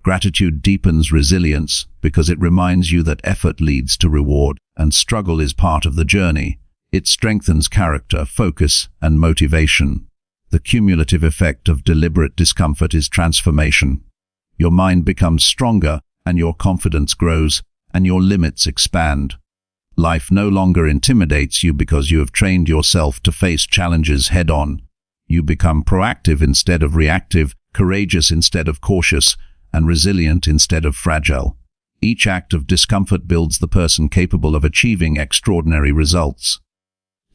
A: Gratitude deepens resilience because it reminds you that effort leads to reward, and struggle is part of the journey. It strengthens character, focus, and motivation. The cumulative effect of deliberate discomfort is transformation. Your mind becomes stronger, and your confidence grows, and your limits expand. Life no longer intimidates you because you have trained yourself to face challenges head-on. You become proactive instead of reactive, courageous instead of cautious, and resilient instead of fragile. Each act of discomfort builds the person capable of achieving extraordinary results.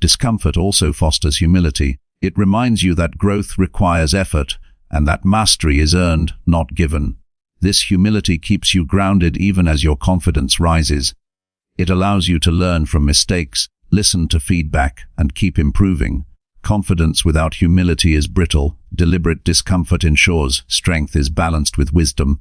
A: Discomfort also fosters humility. It reminds you that growth requires effort, and that mastery is earned, not given. This humility keeps you grounded even as your confidence rises. It allows you to learn from mistakes, listen to feedback, and keep improving. Confidence without humility is brittle. Deliberate discomfort ensures strength is balanced with wisdom.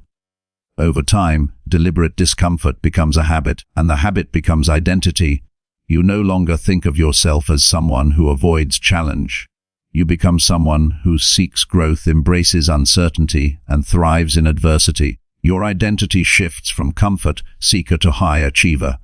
A: Over time, deliberate discomfort becomes a habit, and the habit becomes identity. You no longer think of yourself as someone who avoids challenge. You become someone who seeks growth, embraces uncertainty, and thrives in adversity. Your identity shifts from comfort seeker to high achiever.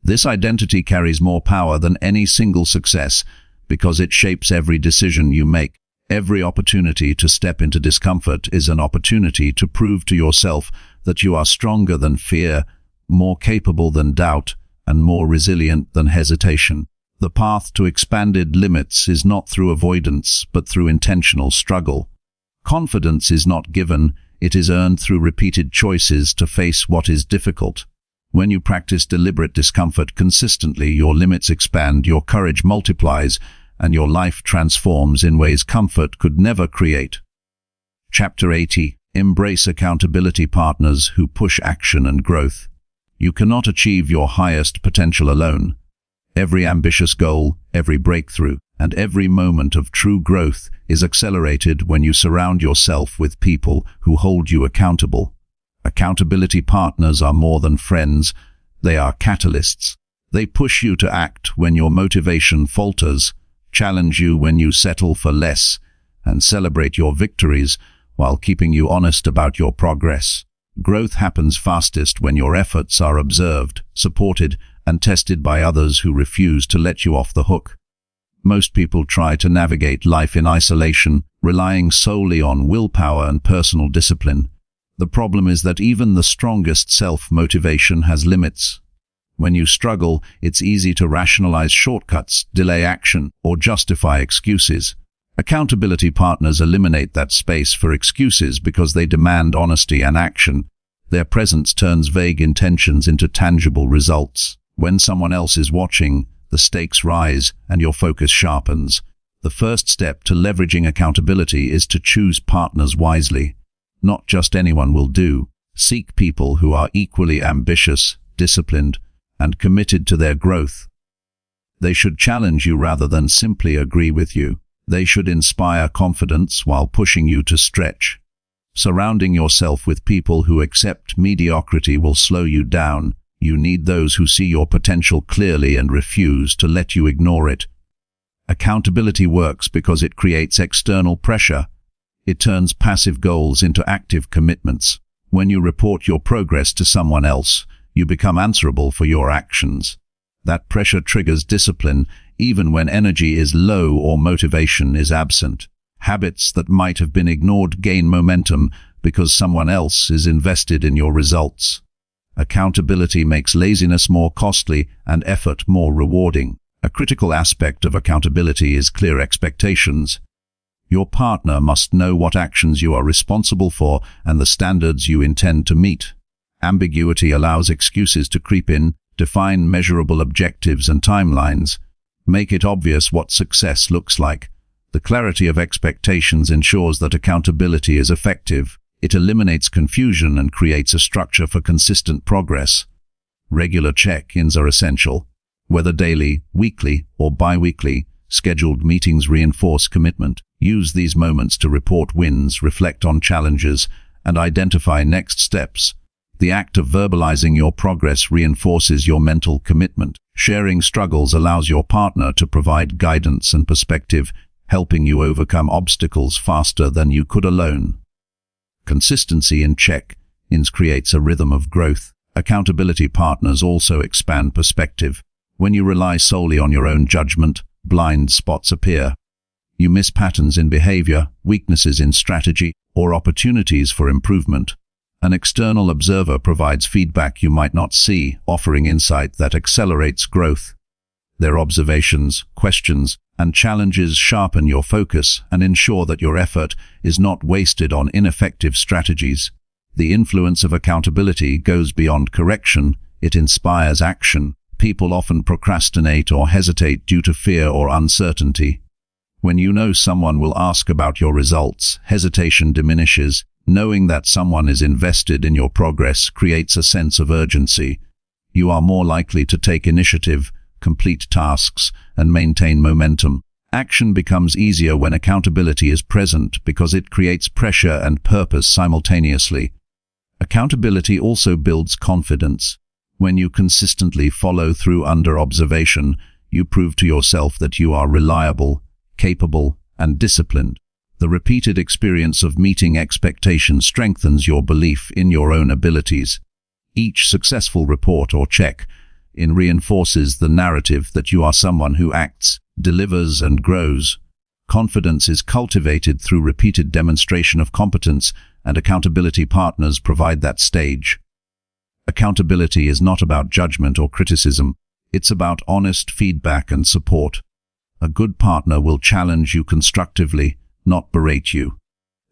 A: This identity carries more power than any single success because it shapes every decision you make. Every opportunity to step into discomfort is an opportunity to prove to yourself that you are stronger than fear, more capable than doubt, and more resilient than hesitation. The path to expanded limits is not through avoidance, but through intentional struggle. Confidence is not given, it is earned through repeated choices to face what is difficult. When you practice deliberate discomfort consistently, your limits expand, your courage multiplies, and your life transforms in ways comfort could never create. Chapter 80. Embrace accountability partners who push action and growth. You cannot achieve your highest potential alone. Every ambitious goal, every breakthrough, and every moment of true growth is accelerated when you surround yourself with people who hold you accountable. Accountability partners are more than friends, they are catalysts. They push you to act when your motivation falters, challenge you when you settle for less, and celebrate your victories while keeping you honest about your progress. Growth happens fastest when your efforts are observed, supported, and tested by others who refuse to let you off the hook. Most people try to navigate life in isolation, relying solely on willpower and personal discipline. The problem is that even the strongest self-motivation has limits. When you struggle, it's easy to rationalize shortcuts, delay action, or justify excuses. Accountability partners eliminate that space for excuses because they demand honesty and action. Their presence turns vague intentions into tangible results. When someone else is watching, the stakes rise and your focus sharpens. The first step to leveraging accountability is to choose partners wisely. Not just anyone will do. Seek people who are equally ambitious, disciplined, and committed to their growth. They should challenge you rather than simply agree with you. They should inspire confidence while pushing you to stretch. Surrounding yourself with people who accept mediocrity will slow you down. You need those who see your potential clearly and refuse to let you ignore it. Accountability works because it creates external pressure. It turns passive goals into active commitments. When you report your progress to someone else, you become answerable for your actions. That pressure triggers discipline even when energy is low or motivation is absent. Habits that might have been ignored gain momentum because someone else is invested in your results. Accountability makes laziness more costly and effort more rewarding. A critical aspect of accountability is clear expectations. Your partner must know what actions you are responsible for and the standards you intend to meet. Ambiguity allows excuses to creep in. Define measurable objectives and timelines. Make it obvious what success looks like. The clarity of expectations ensures that accountability is effective. It eliminates confusion and creates a structure for consistent progress. Regular check-ins are essential. Whether daily, weekly, or bi-weekly, scheduled meetings reinforce commitment. Use these moments to report wins, reflect on challenges, and identify next steps. The act of verbalizing your progress reinforces your mental commitment. Sharing struggles allows your partner to provide guidance and perspective, helping you overcome obstacles faster than you could alone. Consistency in check-ins creates a rhythm of growth. Accountability partners also expand perspective. When you rely solely on your own judgment, blind spots appear. You miss patterns in behavior, weaknesses in strategy, or opportunities for improvement. An external observer provides feedback you might not see, offering insight that accelerates growth. Their observations, questions, and challenges sharpen your focus and ensure that your effort is not wasted on ineffective strategies. The influence of accountability goes beyond correction, it inspires action. People often procrastinate or hesitate due to fear or uncertainty. When you know someone will ask about your results, hesitation diminishes. Knowing that someone is invested in your progress creates a sense of urgency. You are more likely to take initiative, complete tasks, and maintain momentum. Action becomes easier when accountability is present because it creates pressure and purpose simultaneously. Accountability also builds confidence. When you consistently follow through under observation, you prove to yourself that you are reliable, capable, and disciplined. The repeated experience of meeting expectations strengthens your belief in your own abilities. Each successful report or check-in reinforces the narrative that you are someone who acts, delivers, and grows. Confidence is cultivated through repeated demonstration of competence, and accountability partners provide that stage. Accountability is not about judgment or criticism. It's about honest feedback and support. A good partner will challenge you constructively, not berate you.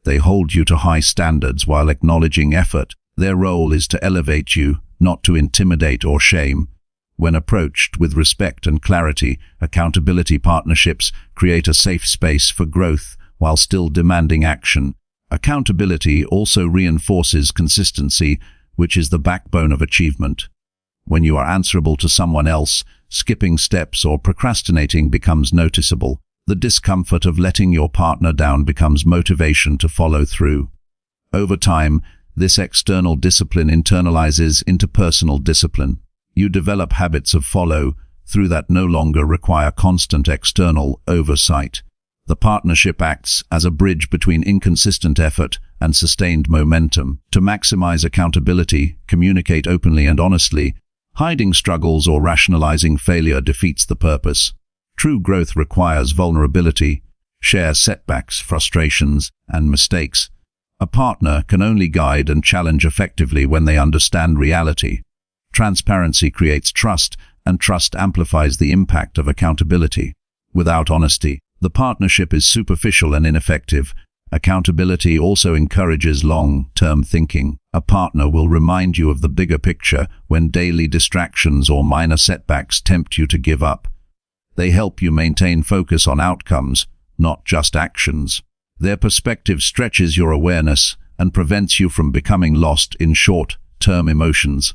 A: They hold you to high standards while acknowledging effort. Their role is to elevate you, not to intimidate or shame. When approached with respect and clarity, accountability partnerships create a safe space for growth while still demanding action. Accountability also reinforces consistency, which is the backbone of achievement. When you are answerable to someone else, skipping steps or procrastinating becomes noticeable. The discomfort of letting your partner down becomes motivation to follow through. Over time, this external discipline internalizes into personal discipline. You develop habits of follow through that no longer require constant external oversight. The partnership acts as a bridge between inconsistent effort and sustained momentum. To maximize accountability, communicate openly and honestly. Hiding struggles or rationalizing failure defeats the purpose. True growth requires vulnerability. Share setbacks, frustrations, and mistakes. A partner can only guide and challenge effectively when they understand reality. Transparency creates trust, and trust amplifies the impact of accountability. Without honesty, the partnership is superficial and ineffective. Accountability also encourages long-term thinking. A partner will remind you of the bigger picture when daily distractions or minor setbacks tempt you to give up. They help you maintain focus on outcomes, not just actions. Their perspective stretches your awareness and prevents you from becoming lost in short-term emotions.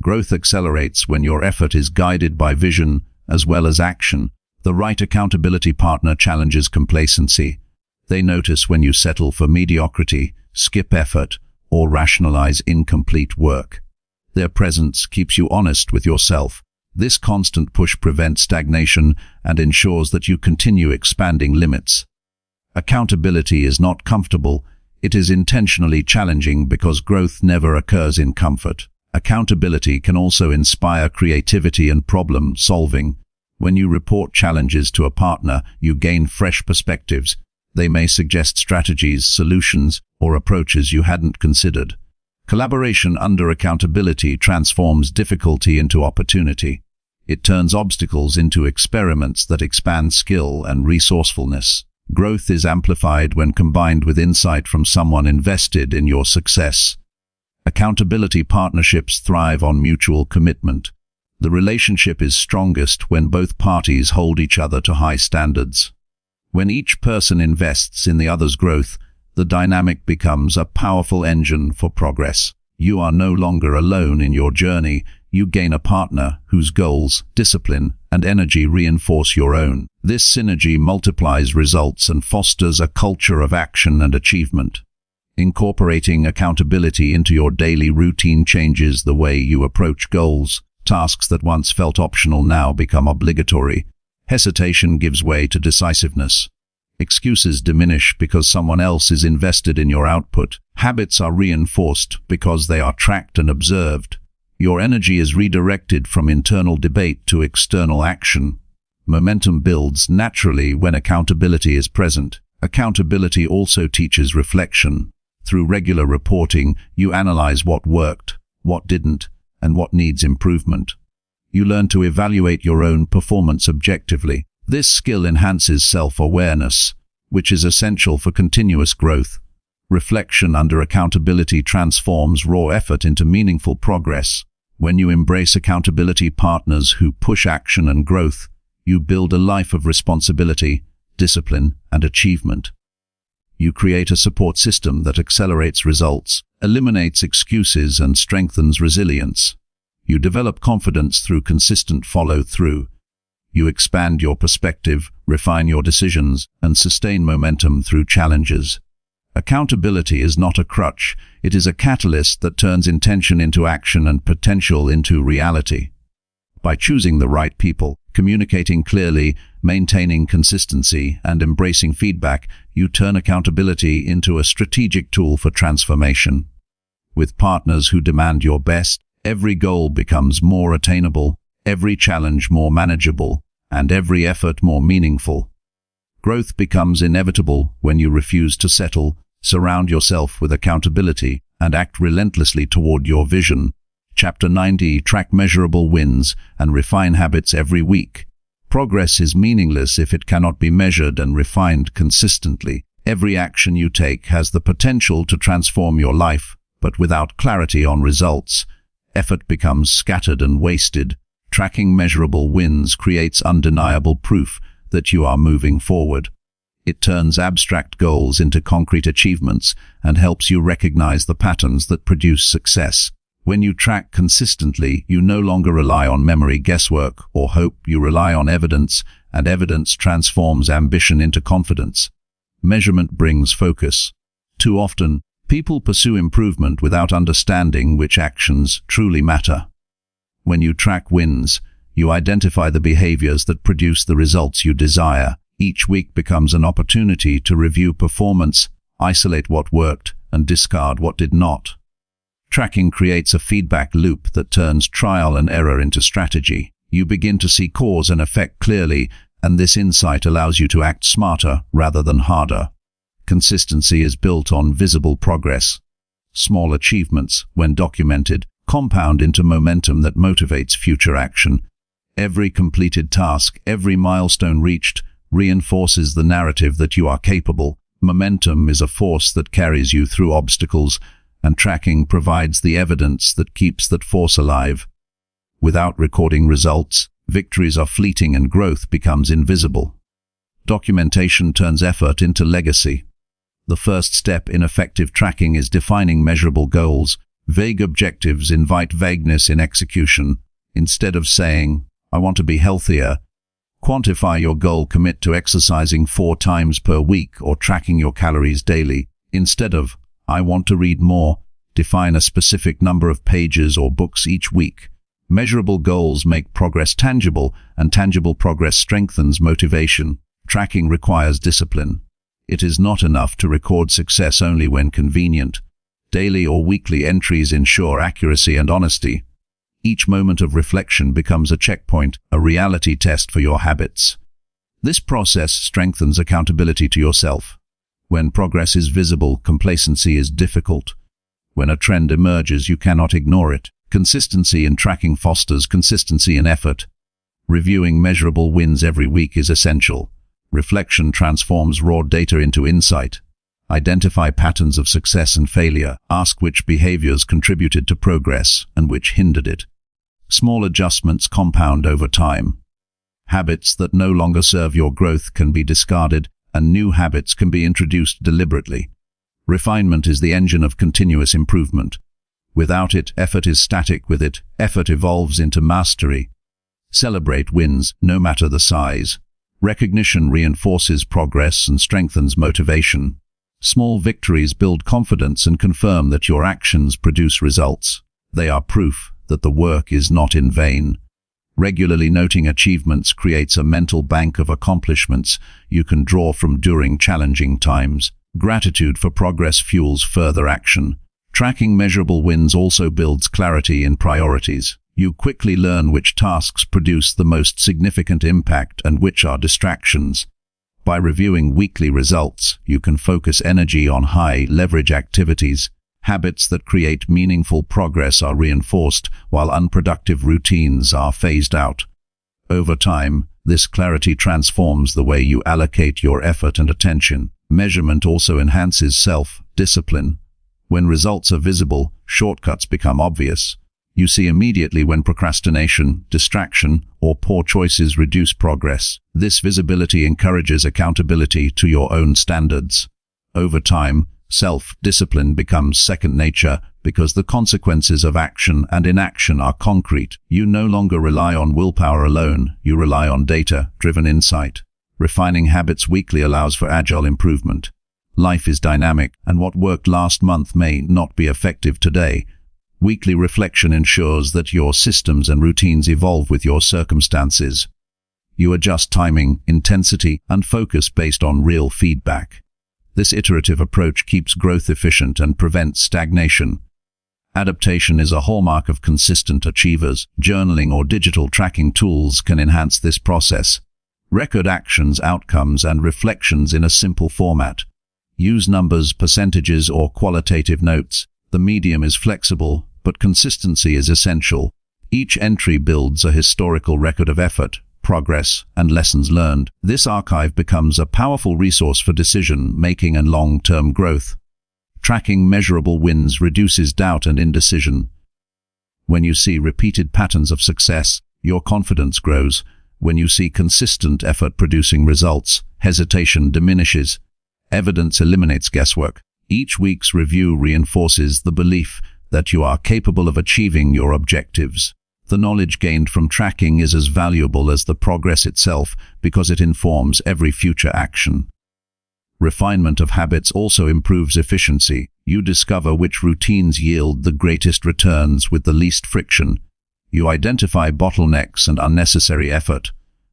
A: Growth accelerates when your effort is guided by vision as well as action. The right accountability partner challenges complacency. They notice when you settle for mediocrity, skip effort, or rationalize incomplete work. Their presence keeps you honest with yourself. This constant push prevents stagnation and ensures that you continue expanding limits. Accountability is not comfortable. It is intentionally challenging because growth never occurs in comfort. Accountability can also inspire creativity and problem solving. When you report challenges to a partner, you gain fresh perspectives. They may suggest strategies, solutions, or approaches you hadn't considered. Collaboration under accountability transforms difficulty into opportunity. It turns obstacles into experiments that expand skill and resourcefulness. Growth is amplified when combined with insight from someone invested in your success. Accountability partnerships thrive on mutual commitment. The relationship is strongest when both parties hold each other to high standards. When each person invests in the other's growth, the dynamic becomes a powerful engine for progress. You are no longer alone in your journey. You gain a partner whose goals, discipline, and energy reinforce your own. This synergy multiplies results and fosters a culture of action and achievement. Incorporating accountability into your daily routine changes the way you approach goals. Tasks that once felt optional now become obligatory. Hesitation gives way to decisiveness. Excuses diminish because someone else is invested in your output. Habits are reinforced because they are tracked and observed. Your energy is redirected from internal debate to external action. Momentum builds naturally when accountability is present. Accountability also teaches reflection. Through regular reporting, you analyze what worked, what didn't, and what needs improvement. You learn to evaluate your own performance objectively. This skill enhances self-awareness, which is essential for continuous growth. Reflection under accountability transforms raw effort into meaningful progress. When you embrace accountability partners who push action and growth, you build a life of responsibility, discipline, and achievement. You create a support system that accelerates results, eliminates excuses, and strengthens resilience. You develop confidence through consistent follow-through. You expand your perspective, refine your decisions, and sustain momentum through challenges. Accountability is not a crutch, it is a catalyst that turns intention into action and potential into reality. By choosing the right people, communicating clearly, maintaining consistency, and embracing feedback, you turn accountability into a strategic tool for transformation. With partners who demand your best, every goal becomes more attainable, every challenge more manageable, and every effort more meaningful. Growth becomes inevitable when you refuse to settle, surround yourself with accountability, and act relentlessly toward your vision. Chapter 90. Track measurable wins and refine habits every week. Progress is meaningless if it cannot be measured and refined consistently. Every action you take has the potential to transform your life, but without clarity on results, effort becomes scattered and wasted. Tracking measurable wins creates undeniable proof that you are moving forward. It turns abstract goals into concrete achievements and helps you recognize the patterns that produce success. When you track consistently, you no longer rely on memory guesswork or hope. You rely on evidence, and evidence transforms ambition into confidence. Measurement brings focus. Too often, people pursue improvement without understanding which actions truly matter. When you track wins, you identify the behaviors that produce the results you desire. Each week becomes an opportunity to review performance, isolate what worked, and discard what did not. Tracking creates a feedback loop that turns trial and error into strategy. You begin to see cause and effect clearly, and this insight allows you to act smarter rather than harder. Consistency is built on visible progress. Small achievements, when documented, compound into momentum that motivates future action. Every completed task, every milestone reached, reinforces the narrative that you are capable. Momentum is a force that carries you through obstacles, and tracking provides the evidence that keeps that force alive. Without recording results, victories are fleeting and growth becomes invisible. Documentation turns effort into legacy. The first step in effective tracking is defining measurable goals. Vague objectives invite vagueness in execution. Instead of saying, "I want to be healthier," quantify your goal. Commit to exercising 4 times per week or tracking your calories daily. Instead of, "I want to read more," define a specific number of pages or books each week. Measurable goals make progress tangible, and tangible progress strengthens motivation. Tracking requires discipline. It is not enough to record success only when convenient. Daily or weekly entries ensure accuracy and honesty. Each moment of reflection becomes a checkpoint, a reality test for your habits. This process strengthens accountability to yourself. When progress is visible, complacency is difficult. When a trend emerges, you cannot ignore it. Consistency in tracking fosters consistency in effort. Reviewing measurable wins every week is essential. Reflection transforms raw data into insight. Identify patterns of success and failure. Ask which behaviors contributed to progress and which hindered it. Small adjustments compound over time. Habits that no longer serve your growth can be discarded, and new habits can be introduced deliberately. Refinement is the engine of continuous improvement. Without it, effort is static. With it, effort evolves into mastery. Celebrate wins, no matter the size. Recognition reinforces progress and strengthens motivation. Small victories build confidence and confirm that your actions produce results. They are proof that the work is not in vain. Regularly noting achievements creates a mental bank of accomplishments you can draw from during challenging times. Gratitude for progress fuels further action. Tracking measurable wins also builds clarity in priorities. You quickly learn which tasks produce the most significant impact and which are distractions. By reviewing weekly results, you can focus energy on high-leverage activities. Habits that create meaningful progress are reinforced, while unproductive routines are phased out. Over time, this clarity transforms the way you allocate your effort and attention. Measurement also enhances self-discipline. When results are visible, shortcuts become obvious. You see immediately when procrastination, distraction, or poor choices reduce progress. This visibility encourages accountability to your own standards. Over time, self-discipline becomes second nature because the consequences of action and inaction are concrete. You no longer rely on willpower alone, you rely on data-driven insight. Refining habits weekly allows for agile improvement. Life is dynamic, and what worked last month may not be effective today. Weekly reflection ensures that your systems and routines evolve with your circumstances. You adjust timing, intensity, and focus based on real feedback. This iterative approach keeps growth efficient and prevents stagnation. Adaptation is a hallmark of consistent achievers. Journaling or digital tracking tools can enhance this process. Record actions, outcomes, and reflections in a simple format. Use numbers, percentages, or qualitative notes. The medium is flexible, but consistency is essential. Each entry builds a historical record of effort, progress, and lessons learned. This archive becomes a powerful resource for decision-making and long-term growth. Tracking measurable wins reduces doubt and indecision. When you see repeated patterns of success, your confidence grows. When you see consistent effort producing results, hesitation diminishes. Evidence eliminates guesswork. Each week's review reinforces the belief that you are capable of achieving your objectives. The knowledge gained from tracking is as valuable as the progress itself because it informs every future action. Refinement of habits also improves efficiency. You discover which routines yield the greatest returns with the least friction. You identify bottlenecks and unnecessary effort,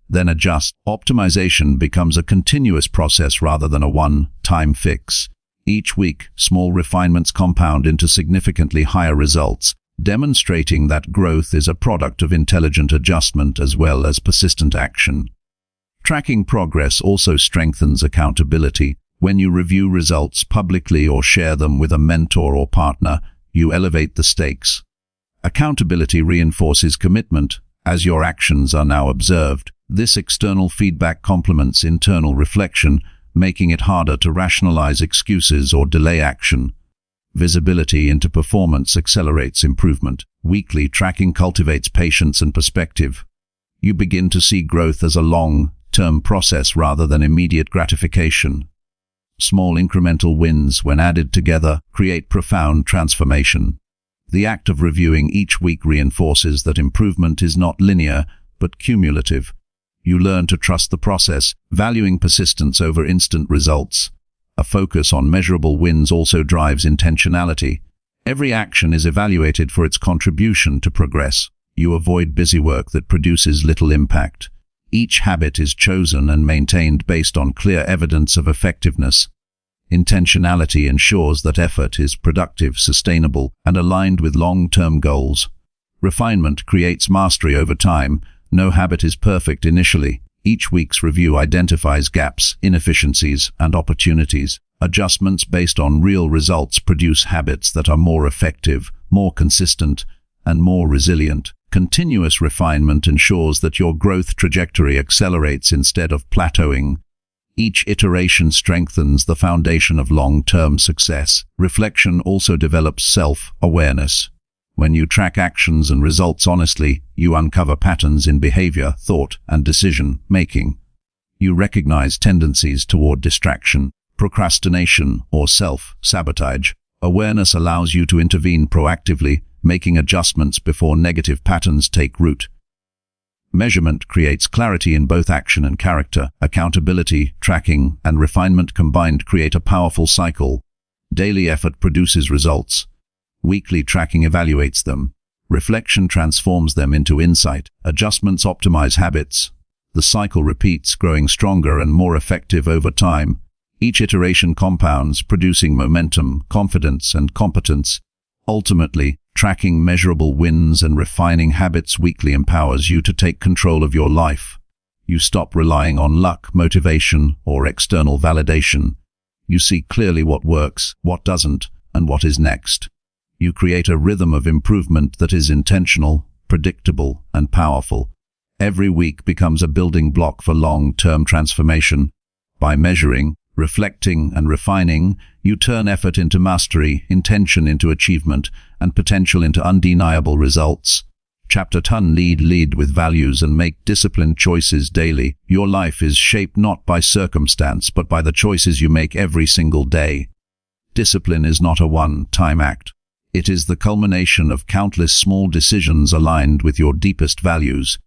A: then adjust. Optimization becomes a continuous process rather than a one-time fix. Each week, small refinements compound into significantly higher results, demonstrating that growth is a product of intelligent adjustment as well as persistent action. Tracking progress also strengthens accountability. When you review results publicly or share them with a mentor or partner, you elevate the stakes. Accountability reinforces commitment, as your actions are now observed. This external feedback complements internal reflection, making it harder to rationalize excuses or delay action. Visibility into performance accelerates improvement. Weekly tracking cultivates patience and perspective. You begin to see growth as a long-term process rather than immediate gratification. Small incremental wins, when added together, create profound transformation. The act of reviewing each week reinforces that improvement is not linear, but cumulative. You learn to trust the process, valuing persistence over instant results. A focus on measurable wins also drives intentionality. Every action is evaluated for its contribution to progress. You avoid busy work that produces little impact. Each habit is chosen and maintained based on clear evidence of effectiveness. Intentionality ensures that effort is productive, sustainable, and aligned with long-term goals. Refinement creates mastery over time. No habit is perfect initially. Each week's review identifies gaps, inefficiencies, and opportunities. Adjustments based on real results produce habits that are more effective, more consistent, and more resilient. Continuous refinement ensures that your growth trajectory accelerates instead of plateauing. Each iteration strengthens the foundation of long-term success. Reflection also develops self-awareness. When you track actions and results honestly, you uncover patterns in behavior, thought, and decision-making. You recognize tendencies toward distraction, procrastination, or self-sabotage. Awareness allows you to intervene proactively, making adjustments before negative patterns take root. Measurement creates clarity in both action and character. Accountability, tracking, and refinement combined create a powerful cycle. Daily effort produces results. Weekly tracking evaluates them. Reflection transforms them into insight. Adjustments optimize habits. The cycle repeats, growing stronger and more effective over time. Each iteration compounds, producing momentum, confidence, and competence. Ultimately, tracking measurable wins and refining habits weekly empowers you to take control of your life. You stop relying on luck, motivation, or external validation. You see clearly what works, what doesn't, and what is next. You create a rhythm of improvement that is intentional, predictable, and powerful. Every week becomes a building block for long-term transformation. By measuring, reflecting, and refining, you turn effort into mastery, intention into achievement, and potential into undeniable results. Chapter 10. Lead with values and make disciplined choices daily. Your life is shaped not by circumstance, but by the choices you make every single day. Discipline is not a one-time act. It is the culmination of countless small decisions aligned with your deepest values.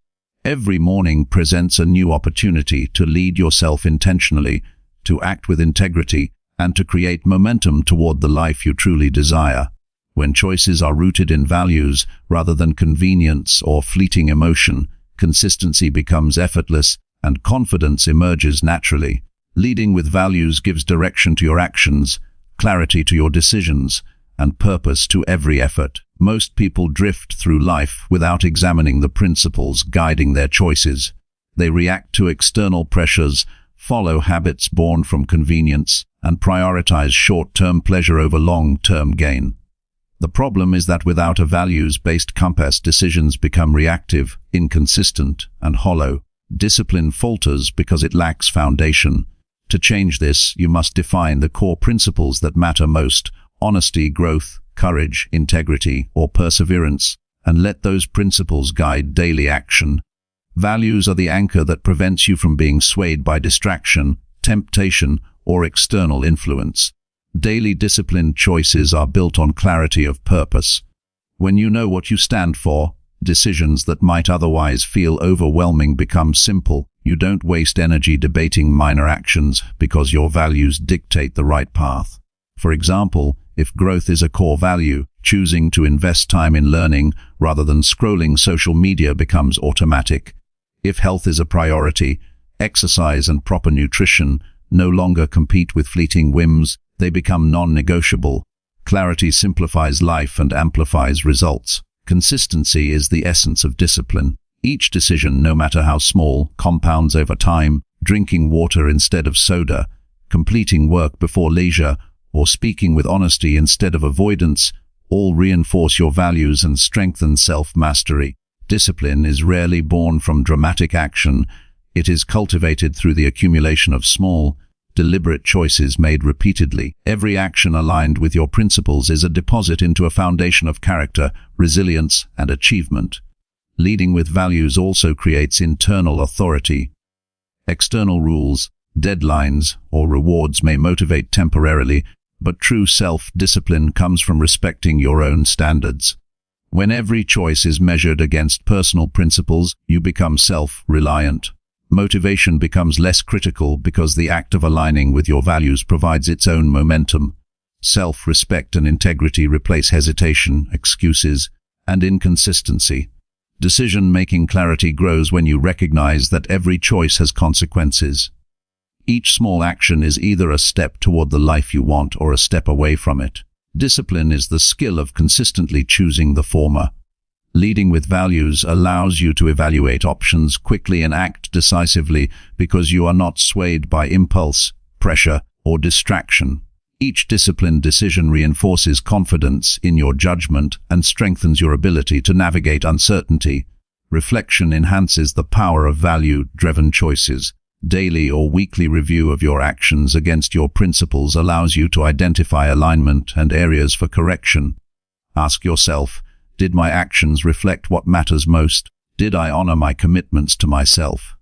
A: Every morning presents a new opportunity to lead yourself intentionally, to act with integrity, and to create momentum toward the life you truly desire. When choices are rooted in values rather than convenience or fleeting emotion, consistency becomes effortless and confidence emerges naturally. Leading with values gives direction to your actions, clarity to your decisions, and purpose to every effort. Most people drift through life without examining the principles guiding their choices. They react to external pressures, follow habits born from convenience, and prioritize short-term pleasure over long-term gain. The problem is that without a values-based compass, decisions become reactive, inconsistent, and hollow. Discipline falters because it lacks foundation. To change this, you must define the core principles that matter most: honesty, growth, courage, integrity, or perseverance, and let those principles guide daily action. Values are the anchor that prevents you from being swayed by distraction, temptation, or external influence. Daily disciplined choices are built on clarity of purpose. When you know what you stand for, decisions that might otherwise feel overwhelming become simple. You don't waste energy debating minor actions because your values dictate the right path. For example, if growth is a core value, choosing to invest time in learning rather than scrolling social media becomes automatic. If health is a priority, exercise and proper nutrition no longer compete with fleeting whims, they become non-negotiable. Clarity simplifies life and amplifies results. Consistency is the essence of discipline. Each decision, no matter how small, compounds over time. Drinking water instead of soda, completing work before leisure, or speaking with honesty instead of avoidance, all reinforce your values and strengthen self-mastery. Discipline is rarely born from dramatic action. It is cultivated through the accumulation of small, deliberate choices made repeatedly. Every action aligned with your principles is a deposit into a foundation of character, resilience, and achievement. Leading with values also creates internal authority. External rules, deadlines, or rewards may motivate temporarily, but true self-discipline comes from respecting your own standards. When every choice is measured against personal principles, you become self-reliant. Motivation becomes less critical because the act of aligning with your values provides its own momentum. Self-respect and integrity replace hesitation, excuses, and inconsistency. Decision-making clarity grows when you recognize that every choice has consequences. Each small action is either a step toward the life you want or a step away from it. Discipline is the skill of consistently choosing the former. Leading with values allows you to evaluate options quickly and act decisively because you are not swayed by impulse, pressure, or distraction. Each disciplined decision reinforces confidence in your judgment and strengthens your ability to navigate uncertainty. Reflection enhances the power of value-driven choices. Daily or weekly review of your actions against your principles allows you to identify alignment and areas for correction. Ask yourself, did my actions reflect what matters most? Did I honor my commitments to myself?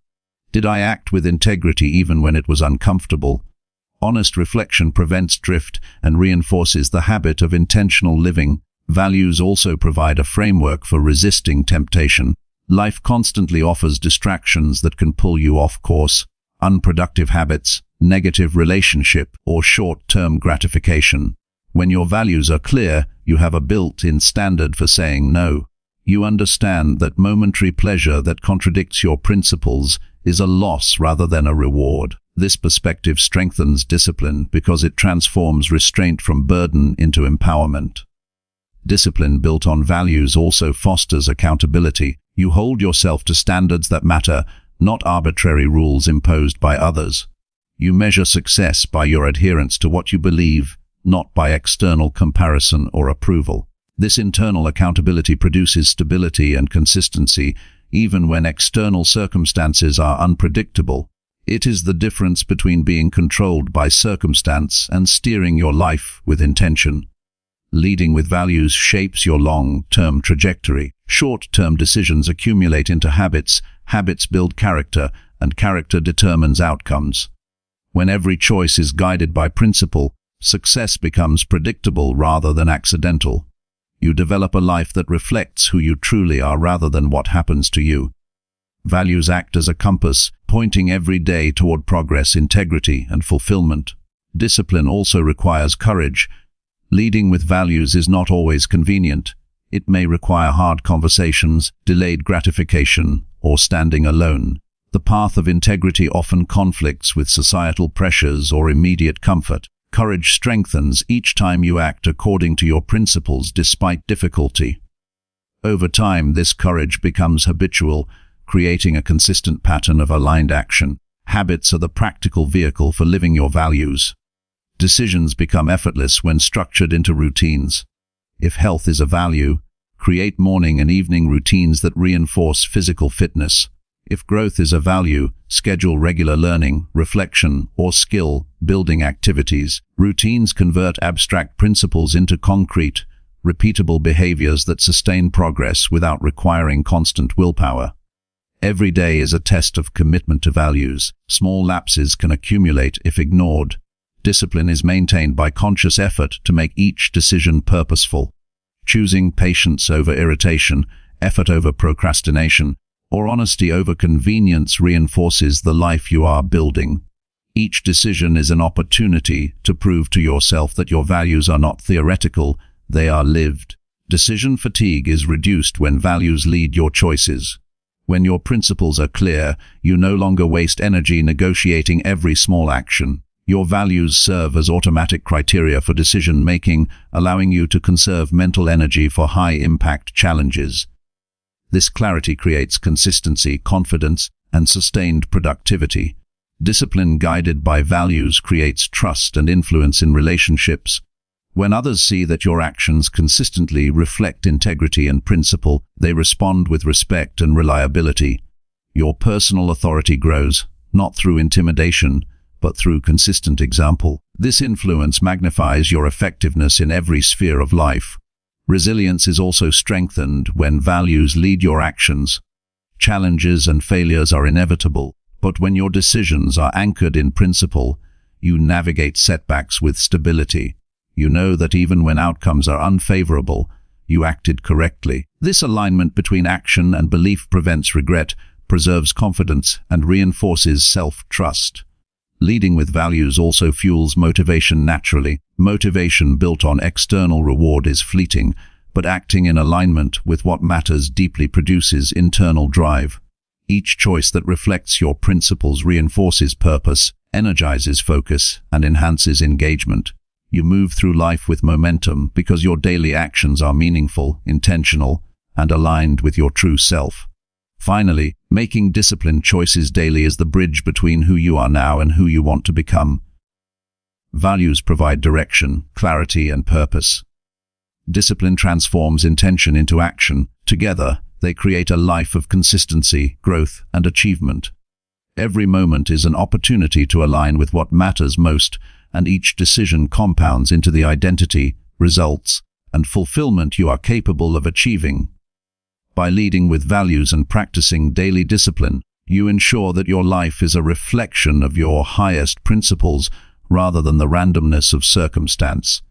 A: Did I act with integrity even when it was uncomfortable? Honest reflection prevents drift and reinforces the habit of intentional living. Values also provide a framework for resisting temptation. Life constantly offers distractions that can pull you off course. Unproductive habits, negative relationship, or short-term gratification. When your values are clear, you have a built-in standard for saying no. You understand that momentary pleasure that contradicts your principles is a loss rather than a reward. This perspective strengthens discipline because it transforms restraint from burden into empowerment. Discipline built on values also fosters accountability. You hold yourself to standards that matter, not arbitrary rules imposed by others. You measure success by your adherence to what you believe, not by external comparison or approval. This internal accountability produces stability and consistency, even when external circumstances are unpredictable. It is the difference between being controlled by circumstance and steering your life with intention. Leading with values shapes your long-term trajectory. Short-term decisions accumulate into habits, habits build character, and character determines outcomes. When every choice is guided by principle, success becomes predictable rather than accidental. You develop a life that reflects who you truly are rather than what happens to you. Values act as a compass, pointing every day toward progress, integrity, and fulfillment. Discipline also requires courage. Leading with values is not always convenient. It may require hard conversations, delayed gratification, or standing alone. The path of integrity often conflicts with societal pressures or immediate comfort. Courage strengthens each time you act according to your principles despite difficulty. Over time, this courage becomes habitual, creating a consistent pattern of aligned action. Habits are the practical vehicle for living your values. Decisions become effortless when structured into routines. If health is a value, create morning and evening routines that reinforce physical fitness. If growth is a value, schedule regular learning, reflection, or skill-building activities. Routines convert abstract principles into concrete, repeatable behaviors that sustain progress without requiring constant willpower. Every day is a test of commitment to values. Small lapses can accumulate if ignored. Discipline is maintained by conscious effort to make each decision purposeful. Choosing patience over irritation, effort over procrastination, or honesty over convenience reinforces the life you are building. Each decision is an opportunity to prove to yourself that your values are not theoretical, they are lived. Decision fatigue is reduced when values lead your choices. When your principles are clear, you no longer waste energy negotiating every small action. Your values serve as automatic criteria for decision-making, allowing you to conserve mental energy for high-impact challenges. This clarity creates consistency, confidence, and sustained productivity. Discipline guided by values creates trust and influence in relationships. When others see that your actions consistently reflect integrity and principle, they respond with respect and reliability. Your personal authority grows, not through intimidation, but through consistent example. This influence magnifies your effectiveness in every sphere of life. Resilience is also strengthened when values lead your actions. Challenges and failures are inevitable, but when your decisions are anchored in principle, you navigate setbacks with stability. You know that even when outcomes are unfavorable, you acted correctly. This alignment between action and belief prevents regret, preserves confidence, and reinforces self-trust. Leading with values also fuels motivation naturally. Motivation built on external reward is fleeting, but acting in alignment with what matters deeply produces internal drive. Each choice that reflects your principles reinforces purpose, energizes focus, and enhances engagement. You move through life with momentum because your daily actions are meaningful, intentional, and aligned with your true self. Finally, making disciplined choices daily is the bridge between who you are now and who you want to become. Values provide direction, clarity, and purpose. Discipline transforms intention into action. Together, they create a life of consistency, growth, and achievement. Every moment is an opportunity to align with what matters most, and each decision compounds into the identity, results, and fulfillment you are capable of achieving. By leading with values and practicing daily discipline, you ensure that your life is a reflection of your highest principles rather than the randomness of circumstance.